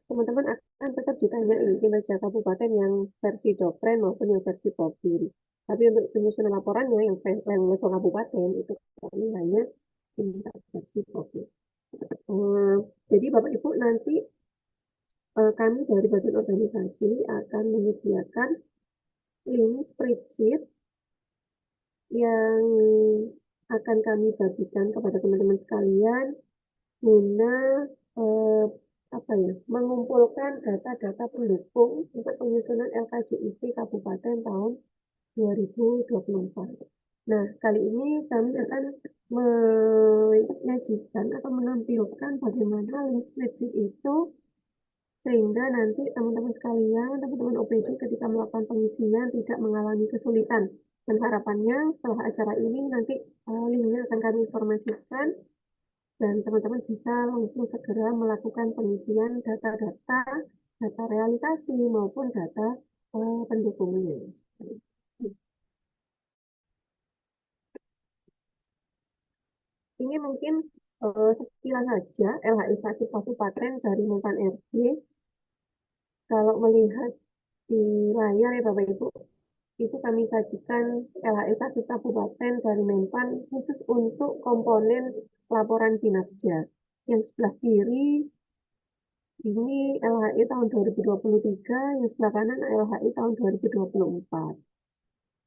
[SPEAKER 5] teman-teman akan tetap ditanya kinerja kabupaten yang versi Dokpren maupun yang versi POKIN. Tapi untuk penyusunan laporannya yang level kabupaten itu kami hanya diminta versi POKIN. Jadi Bapak Ibu nanti kami dari bagian organisasi akan menyediakan link spreadsheet yang akan kami bagikan kepada teman-teman sekalian guna mengumpulkan data-data pendukung untuk penyusunan LKJIP Kabupaten tahun 2024. Nah, kali ini kami akan menyajikan atau menampilkan bagaimana link spreadsheet itu sehingga nanti teman-teman sekalian, teman-teman OPD ketika melakukan pengisian tidak mengalami kesulitan. Dan harapannya setelah acara ini nanti linknya akan kami informasikan dan teman-teman bisa langsung segera melakukan pengisian data-data, data realisasi maupun data pendukungnya. Ini mungkin sekilas saja LHI Sakit Kabupaten dari Menpan RB. Kalau melihat di layar ya Bapak Ibu, itu kami sajikan LHI Sakit Kabupaten dari Menpan khusus untuk komponen laporan kinerja. Yang sebelah kiri ini LHI tahun 2023, yang sebelah kanan LHI tahun 2024.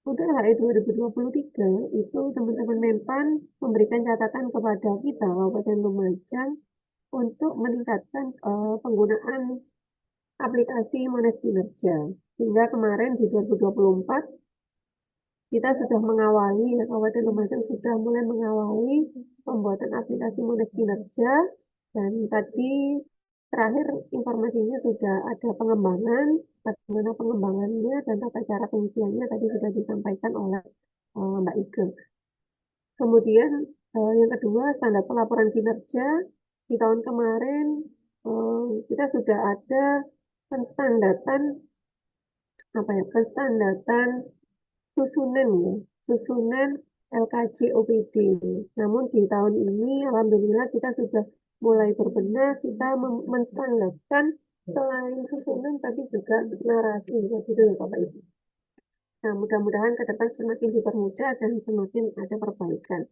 [SPEAKER 5] Untuk LHI 2023 itu teman-teman Menpan memberikan catatan kepada kita Kabupaten Lumajang untuk meningkatkan penggunaan aplikasi Monev Kinerja. Hingga kemarin di 2024 kita sudah mengawali, ya, Kabupaten Lumajang sudah mulai mengawali pembuatan aplikasi Monev Kinerja, dan tadi terakhir informasinya sudah ada pengembangan, bagaimana pengembangannya dan tata cara pengisiannya tadi sudah disampaikan oleh Mbak Ike. Kemudian yang kedua, standar pelaporan kinerja. Di tahun kemarin kita sudah ada penstandatan penstandatan susunan ya, susunan LKJ OPD. Namun di tahun ini alhamdulillah kita sudah mulai berbenah, kita menstandarkan selain susunan tapi juga narasi, begitu ya Bapak Ibu. Nah, mudah-mudahan ke depan semakin dipermudah dan semakin ada perbaikan.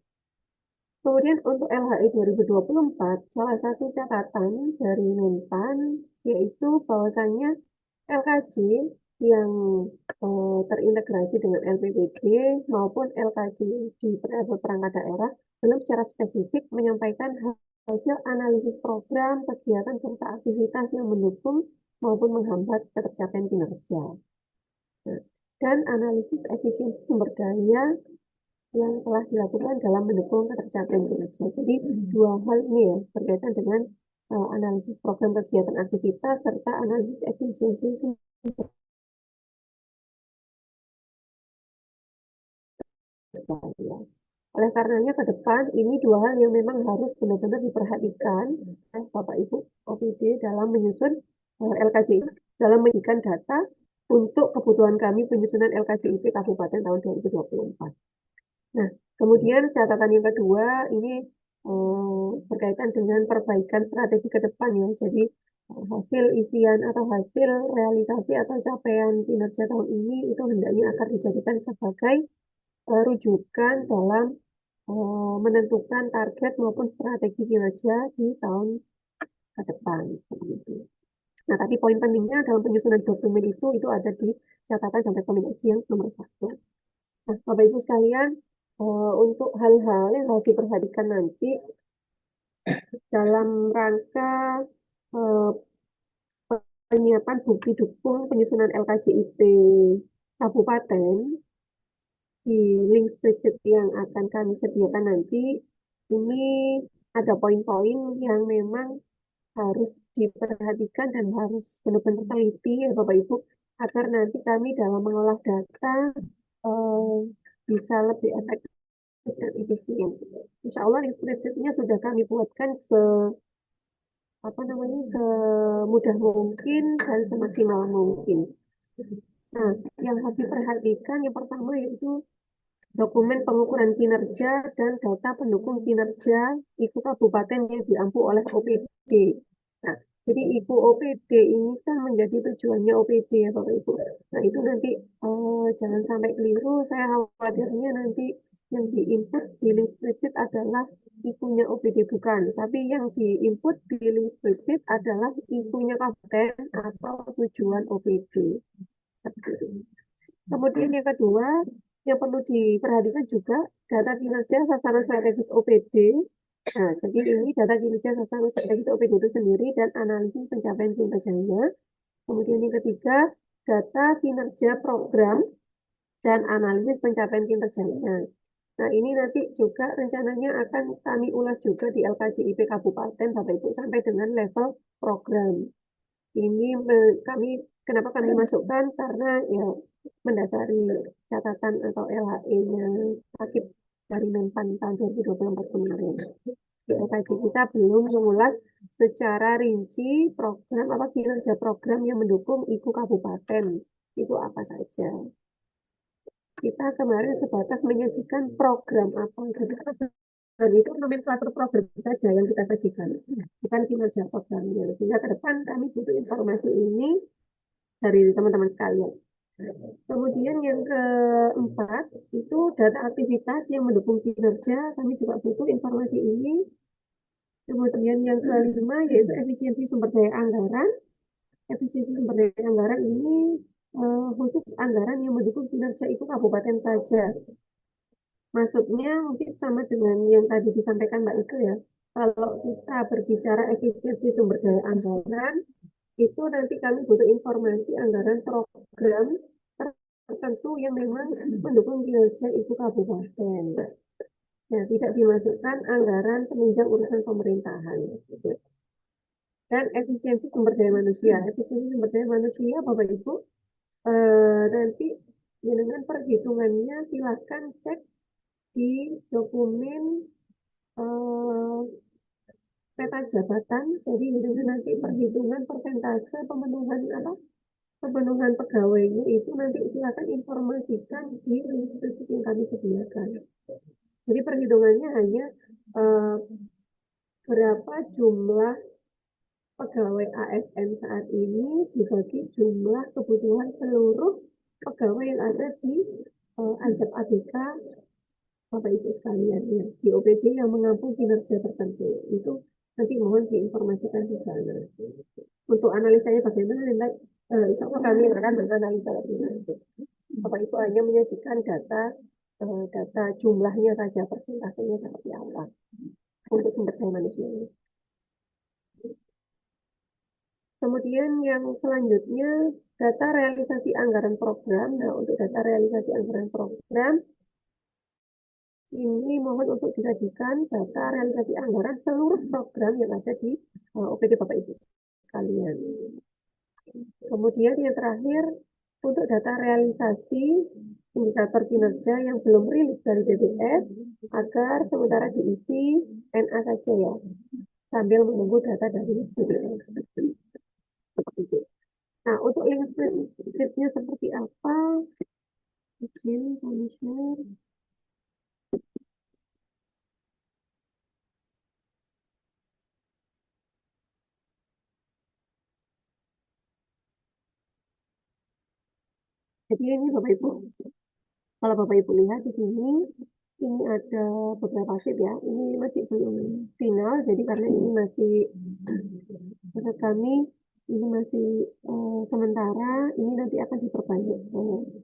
[SPEAKER 5] Kemudian untuk LHI 2024, salah satu catatan dari Menpan yaitu bahwasannya LKJ yang terintegrasi dengan LPPD maupun LKJ di perangkat daerah belum secara spesifik menyampaikan hasil analisis program, kegiatan, serta aktivitas yang mendukung maupun menghambat ketercapaian kinerja. Nah, dan analisis efisiensi sumber daya yang telah dilakukan dalam mendukung ketercapaian kinerja. Jadi dua hal ini ya berkaitan dengan analisis program, kegiatan, aktivitas serta analisis efisiensi sumber daya. Oleh karenanya ke depan ini dua hal yang memang harus benar-benar diperhatikan oleh Bapak Ibu OPD dalam menyusun LKJ, dalam menyajikan data untuk kebutuhan kami penyusunan LKJIP Kabupaten tahun 2024. Nah, kemudian catatan yang kedua ini berkaitan dengan perbaikan strategi ke depan ya. Jadi hasil isian atau hasil realisasi atau capaian kinerja tahun ini itu hendaknya akan dijadikan sebagai rujukan dalam menentukan target maupun strategi kinerja di tahun ke depan. Seperti itu. Nah, tapi poin pentingnya dalam penyusunan dokumen itu ada di catatan dan rekomendasi yang nomor 1. Nah, Bapak Ibu sekalian, untuk hal-hal yang harus diperhatikan nanti dalam rangka penyiapan bukti dukung penyusunan LKJIP Kabupaten di link spreadsheet yang akan kami sediakan nanti, ini ada poin-poin yang memang harus diperhatikan dan harus benar-benar teliti ya Bapak Ibu, agar nanti kami dalam mengolah data bisa lebih efektif dan efisien. Insya Allah link spreadsheet-nya sudah kami buatkan semudah mungkin dan semaksimal mungkin. Nah, yang harus diperhatikan yang pertama yaitu dokumen pengukuran kinerja dan data pendukung kinerja IKU Kabupaten yang diampu oleh OPD. Nah, jadi IKU OPD ini kan menjadi tujuannya OPD ya Bapak Ibu. Nah, itu nanti jangan sampai keliru, saya khawatirnya nanti yang diinput di link spreadsheet adalah IKU-nya OPD bukan, tapi yang diinput di link spreadsheet adalah IKU-nya kabupaten atau tujuan OPD. Kemudian yang kedua, yang perlu diperhatikan juga data kinerja sasaran strategis OPD. Nah, jadi ini data kinerja sasaran strategis OPD itu sendiri dan analisis pencapaian kinerjanya. Kemudian yang ketiga, data kinerja program dan analisis pencapaian kinerjanya. Nah, ini nanti juga rencananya akan kami ulas juga di LKJIP Kabupaten, Bapak Ibu, sampai dengan level program. Ini kenapa kami masukkan? Karena ya mendasari catatan atau LHE-nya sakit dari Menpan tahun 2024 kemarin. Di LKJ kita belum mengulas secara rinci program apa kinerja program yang mendukung IKU Kabupaten. Itu apa saja. Kita kemarin sebatas menyajikan program apa. Dan itu nomenklatur program saja yang kita sajikan, bukan kinerja programnya. Sehingga ke depan kami butuh informasi ini dari teman-teman sekalian. Kemudian yang keempat, itu data aktivitas yang mendukung kinerja, kami juga butuh informasi ini. Kemudian yang kelima, yaitu efisiensi sumber daya anggaran. Efisiensi sumber daya anggaran ini khusus anggaran yang mendukung kinerja itu kabupaten saja. Maksudnya mungkin sama dengan yang tadi disampaikan Mbak Ike ya. Kalau kita berbicara efisiensi sumber daya anggaran, itu nanti kami butuh informasi anggaran program tertentu yang memang mendukung kinerja ibu kabupaten. Nah, tidak dimasukkan anggaran penunjang urusan pemerintahan. Dan efisiensi sumber daya manusia. Efisiensi sumber daya manusia, Bapak Ibu, nanti dengan perhitungannya silakan cek di dokumen peta jabatan. Jadi nanti perhitungan persentase pemenuhan pegawainya itu nanti silakan informasikan di list yang kami sediakan. Jadi perhitungannya hanya berapa jumlah pegawai ASN saat ini dibagi jumlah kebutuhan seluruh pegawai yang ada di Anjab ABK Bapak Ibu sekalian ya, di OPD yang mengampung kinerja tertentu. Itu nanti mohon diinformasikan di sana. Untuk analisanya bagaimana nanti insya Allah kami akan menganalisa lebih lanjut. Bapak Ibu hanya menyajikan data jumlahnya saja, persentasenya seperti apa untuk sumber daya manusia ini. Kemudian yang selanjutnya data realisasi anggaran program. Nah, untuk data realisasi anggaran program ini mohon untuk disajikan data realisasi anggaran seluruh program yang ada di OPD Bapak Ibu sekalian. Kemudian yang terakhir, untuk data realisasi indikator kinerja yang belum rilis dari BPS, agar sementara diisi NA saja ya, sambil menunggu data dari BPS. Seperti itu. Nah, untuk link script-nya seperti apa? Izin, kami share. Jadi ini Bapak Ibu, kalau Bapak Ibu lihat di sini, ini ada beberapa sheet ya. Ini masih belum final, jadi karena ini masih, maksud kami, ini masih sementara, ini nanti akan diperbanyak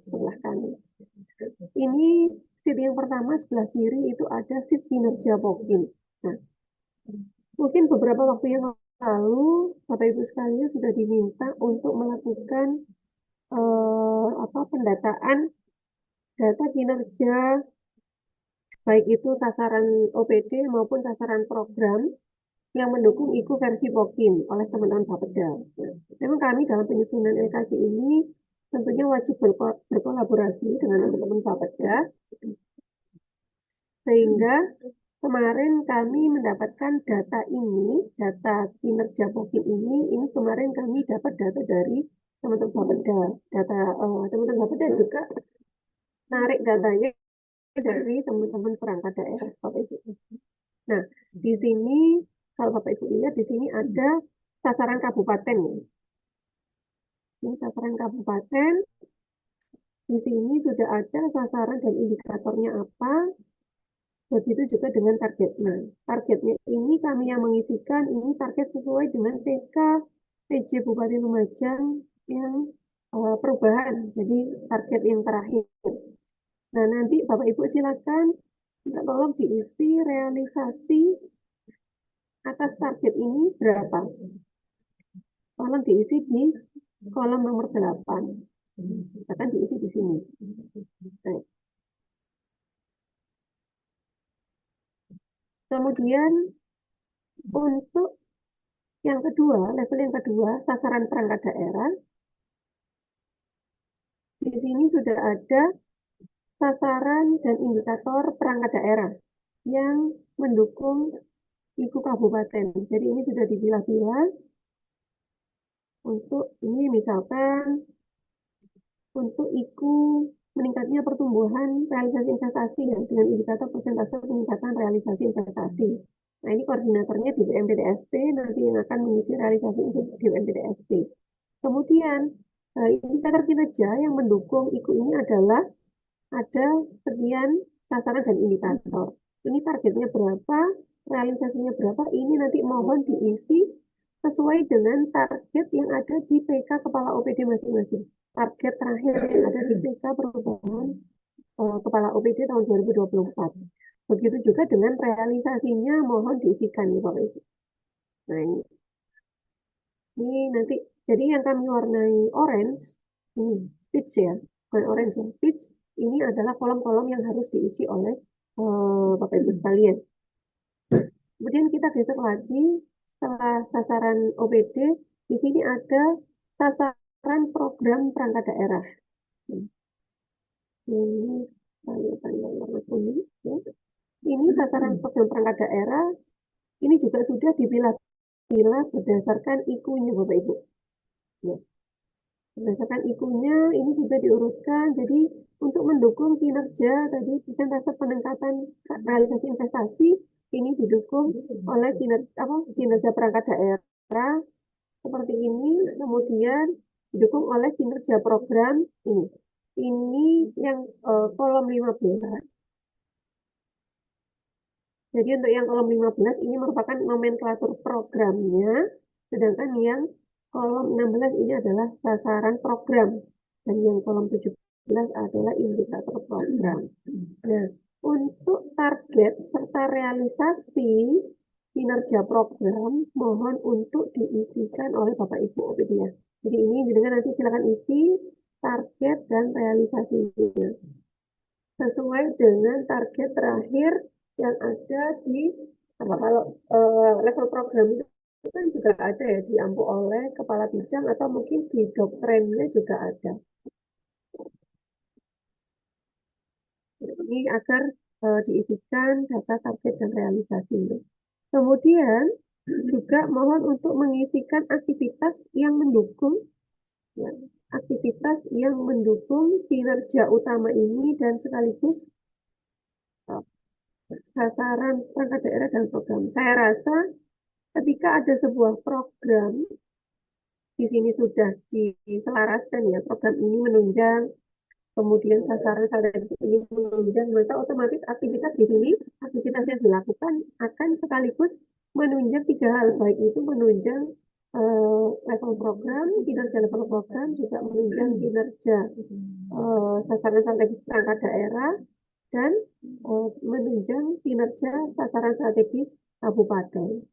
[SPEAKER 5] sebelah kanan. Ini sheet yang pertama sebelah kiri itu ada sheet kinerja POKIN. Nah, mungkin beberapa waktu yang lalu, Bapak Ibu sekalian sudah diminta untuk melakukan pendataan data kinerja, baik itu sasaran OPD maupun sasaran program yang mendukung IKU versi POKIN oleh teman-teman Bapeda. Memang kami dalam penyusunan LKJ ini tentunya wajib berkolaborasi dengan teman-teman Bapeda, sehingga kemarin kami mendapatkan data ini, data kinerja POKIN ini kemarin kami dapat data dari teman-teman Bapeda. Teman-teman Bapeda juga narik datanya dari teman-teman perangkat daerah Bapak Ibu. Nah, di sini kalau Bapak Ibu lihat di sini ada sasaran kabupaten. Ini sasaran kabupaten. Di sini sudah ada sasaran dan indikatornya apa. Begitu juga dengan targetnya. Targetnya ini kami yang mengisikan, ini target sesuai dengan TK PJ Bupati Lumajang yang perubahan. Jadi target yang terakhir. Nah, nanti Bapak Ibu silakan tolong diisi realisasi atas target ini berapa. Tolong diisi di kolom nomor 8. Akan diisi di sini. Nah. Kemudian untuk yang kedua, level yang kedua, sasaran perangkat daerah. Di sini sudah ada sasaran dan indikator perangkat daerah yang mendukung IKU kabupaten. Jadi ini sudah dipilah-pilah untuk ini misalkan untuk IKU meningkatnya pertumbuhan realisasi investasi ya, dengan indikator persentase peningkatan realisasi investasi. Nah, ini koordinatornya di BMPDSP, nanti yang akan mengisi realisasi itu di BMPDSP. Kemudian, indikator kinerja yang mendukung IKU ini adalah ada sekian sasaran dan indikator. Ini targetnya berapa, realisasinya berapa, ini nanti mohon diisi sesuai dengan target yang ada di PK Kepala OPD masing-masing. Target terakhir yang ada di PK perubahan Kepala OPD tahun 2024. Begitu juga dengan realisasinya mohon diisikan ya Bapak Ibu. Nah ini nanti, jadi yang kami warnai orange, ini peach ya, bukan orange ya, peach, ini adalah kolom-kolom yang harus diisi oleh Bapak Ibu sekalian. Kemudian kita geser lagi, setelah sasaran OPD, di sini ada sasaran program perangkat daerah. Ini saya tanda warna kuning. Ya. Ini sasaran program perangkat daerah, ini juga sudah dipilah-pilah berdasarkan IKU-nya Bapak Ibu. Ya. Berdasarkan IKU-nya ini juga diurutkan, jadi untuk mendukung kinerja tadi persentase peningkatan realisasi investasi ini didukung oleh kinerja perangkat daerah seperti ini, kemudian didukung oleh kinerja program ini. Ini yang kolom 15. Jadi untuk yang kolom 15 ini merupakan nomenklatur programnya, sedangkan yang kolom 16 ini adalah sasaran program, dan yang kolom 17 adalah indikator program. Nah, untuk target serta realisasi kinerja program, mohon untuk diisikan oleh Bapak Ibu OPD ya. Jadi ini dengan nanti silakan isi target dan realisasinya sesuai dengan target terakhir yang ada di kalau level program itu kan juga ada ya diampu oleh kepala bidang atau mungkin di doktrinnya juga ada. Ini agar diisikan data target dan realisasi. Kemudian juga mohon untuk mengisikan aktivitas yang mendukung ya, aktivitas yang mendukung kinerja utama ini dan sekaligus sasaran perangkat daerah dan program. Saya rasa ketika ada sebuah program di sini sudah diselaraskan ya, program ini menunjang, kemudian sasaran ini menunjang, maka otomatis aktivitas di sini, aktivitas yang dilakukan akan sekaligus menunjang tiga hal, baik itu menunjang level program, kinerja level program, juga menunjang kinerja sasaran strategis perangkat daerah, dan menunjang kinerja sasaran strategis kabupaten.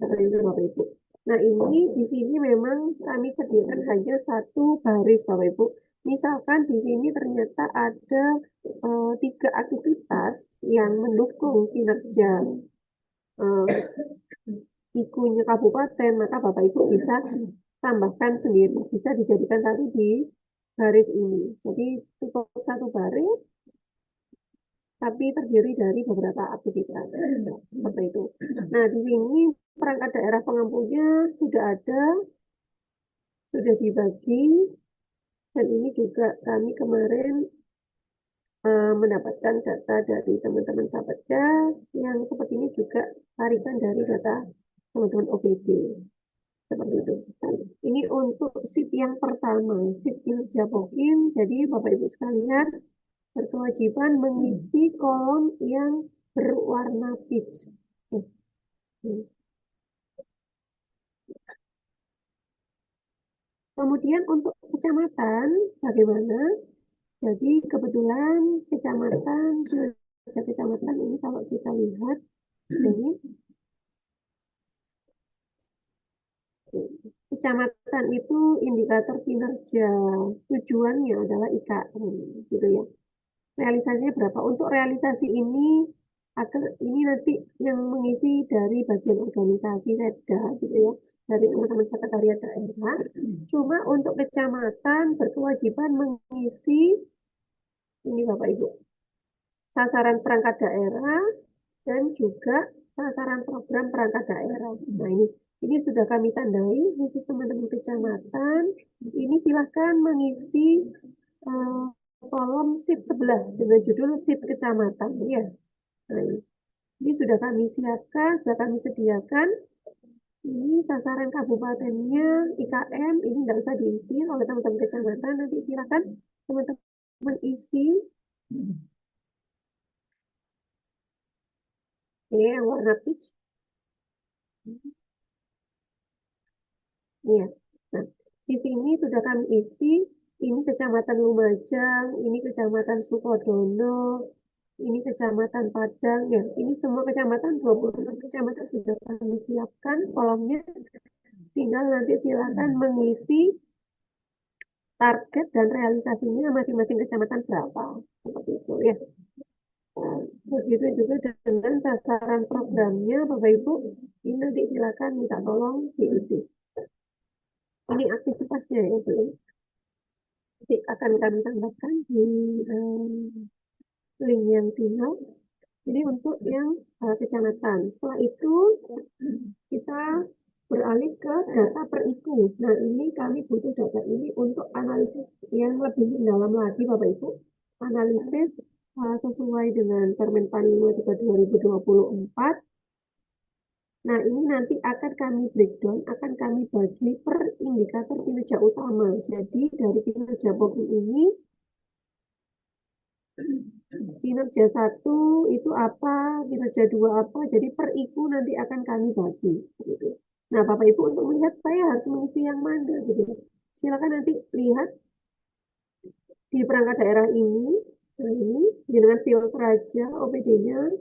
[SPEAKER 5] Seperti itu Bapak Ibu. Nah ini di sini memang kami sediakan hanya satu baris Bapak Ibu. Misalkan di sini ternyata ada 3 aktivitas yang mendukung kinerja IKU-nya kabupaten, maka Bapak Ibu bisa tambahkan sendiri, bisa dijadikan satu di baris ini. Jadi cukup satu baris, tapi terdiri dari beberapa aktivitas seperti itu. Nah di sini perangkat daerah pengampunya sudah ada, sudah dibagi, dan ini juga kami kemarin mendapatkan data dari teman-teman Bapeda yang seperti ini juga tarikan dari data teman-teman OPD. Seperti itu. Ini untuk sheet yang pertama, sheet kinerja POKIM. Jadi Bapak Ibu sekalian berkewajiban mengisi kolom yang berwarna peach. Kemudian untuk kecamatan, bagaimana? Jadi kebetulan kecamatan ini kalau kita lihat ini kecamatan itu indikator kinerja tujuannya adalah IKM gitu ya. Realisasinya berapa? Untuk realisasi ini agar ini nanti yang mengisi dari bagian organisasi Setda gitu ya, dari teman-teman sekretariat daerah. Cuma untuk kecamatan berkewajiban mengisi ini Bapak Ibu, sasaran perangkat daerah dan juga sasaran program perangkat daerah. Nah ini sudah kami tandai khusus teman-teman kecamatan. Ini silahkan mengisi kolom sheet sebelah dengan judul sheet kecamatan ya. Nah, ini sudah kami siapkan, sudah kami sediakan. Ini sasaran kabupatennya IKM, ini nggak usah diisi oleh teman-teman kecamatan, nanti silakan teman-teman isi. Oke, yang warna peach. Iya. Nah, di sini sudah kami isi, ini Kecamatan Lumajang, ini Kecamatan Sukodono, ini Kecamatan Padang, ya. Ini semua kecamatan, 21 kecamatan sudah kami siapkan kolomnya. Tinggal nanti silakan mengisi target dan realisasinya masing-masing kecamatan berapa. Seperti itu ya. Nah, begitu juga dengan sasaran programnya, Bapak Ibu, ini nanti silakan minta tolong diisi. Ini aktivitasnya ya, belum. Nanti akan kami tambahkan di link yang final. Jadi untuk yang kecamatan. Setelah itu kita beralih ke data per IKU. Nah, ini kami butuh data ini untuk analisis yang lebih mendalam lagi, Bapak Ibu. Analisis sesuai dengan Permen PAN 53 2024. Nah, ini nanti akan kami breakdown, akan kami bagi per indikator kinerja utama. Jadi, dari kinerja POGI ini, kinerja 1 itu apa, kinerja 2 apa, jadi per IKU nanti akan kami bagi. Gitu. Nah, Bapak Ibu untuk melihat saya harus mengisi yang mana. Gitu. Silakan nanti lihat di perangkat daerah ini, nah ini, dengan filter aja OPD-nya,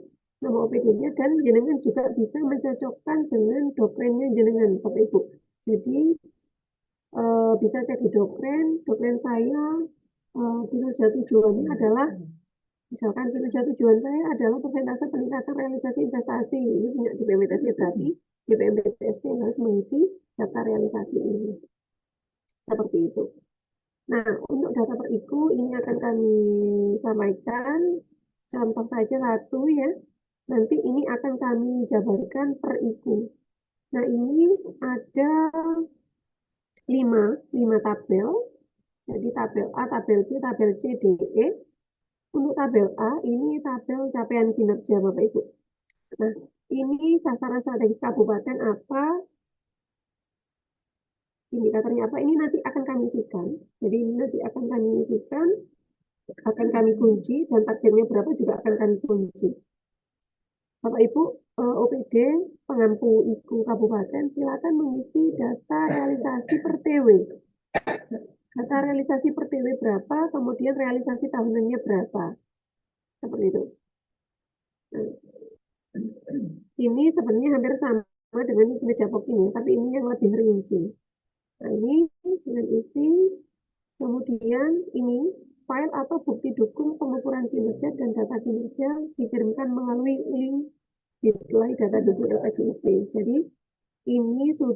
[SPEAKER 5] nama OPD-nya, dan jenengan juga bisa mencocokkan dengan dokrennya jenengan, Bapak Ibu. Jadi, bisa cek di dokren saya, kinerja tujuannya adalah, misalkan kinerja tujuan saya adalah persentase peningkatan realisasi investasi. Ini punya di PMBTSP berarti, di PMBTSP harus mengisi data realisasi ini. Seperti itu. Nah, untuk data per IKU ini akan kami sampaikan. Contoh saja satu ya. Nanti ini akan kami jabarkan per IKU. Nah, ini ada 5 tabel. Jadi tabel A, tabel B, tabel C, D, E. Untuk tabel A, ini tabel capaian kinerja Bapak Ibu. Nah, ini sasaran strategis kabupaten apa, indikatornya apa, ini nanti akan kami isikan. Jadi ini nanti akan kami isikan, akan kami kunci, dan targetnya berapa juga akan kami kunci. Bapak Ibu, OPD, pengampu IKU kabupaten, silakan mengisi data realisasi per TW. Data realisasi per TW berapa, kemudian realisasi tahunannya berapa. Seperti itu. Nah, ini sebenarnya hampir sama dengan kinerja POK ini, tapi ini yang lebih rinci. Nah, ini dengan isi, kemudian ini file atau bukti dukung pengukuran kinerja dan data kinerja dikirimkan melalui link di slide data dukung LKJP. Jadi ini sudah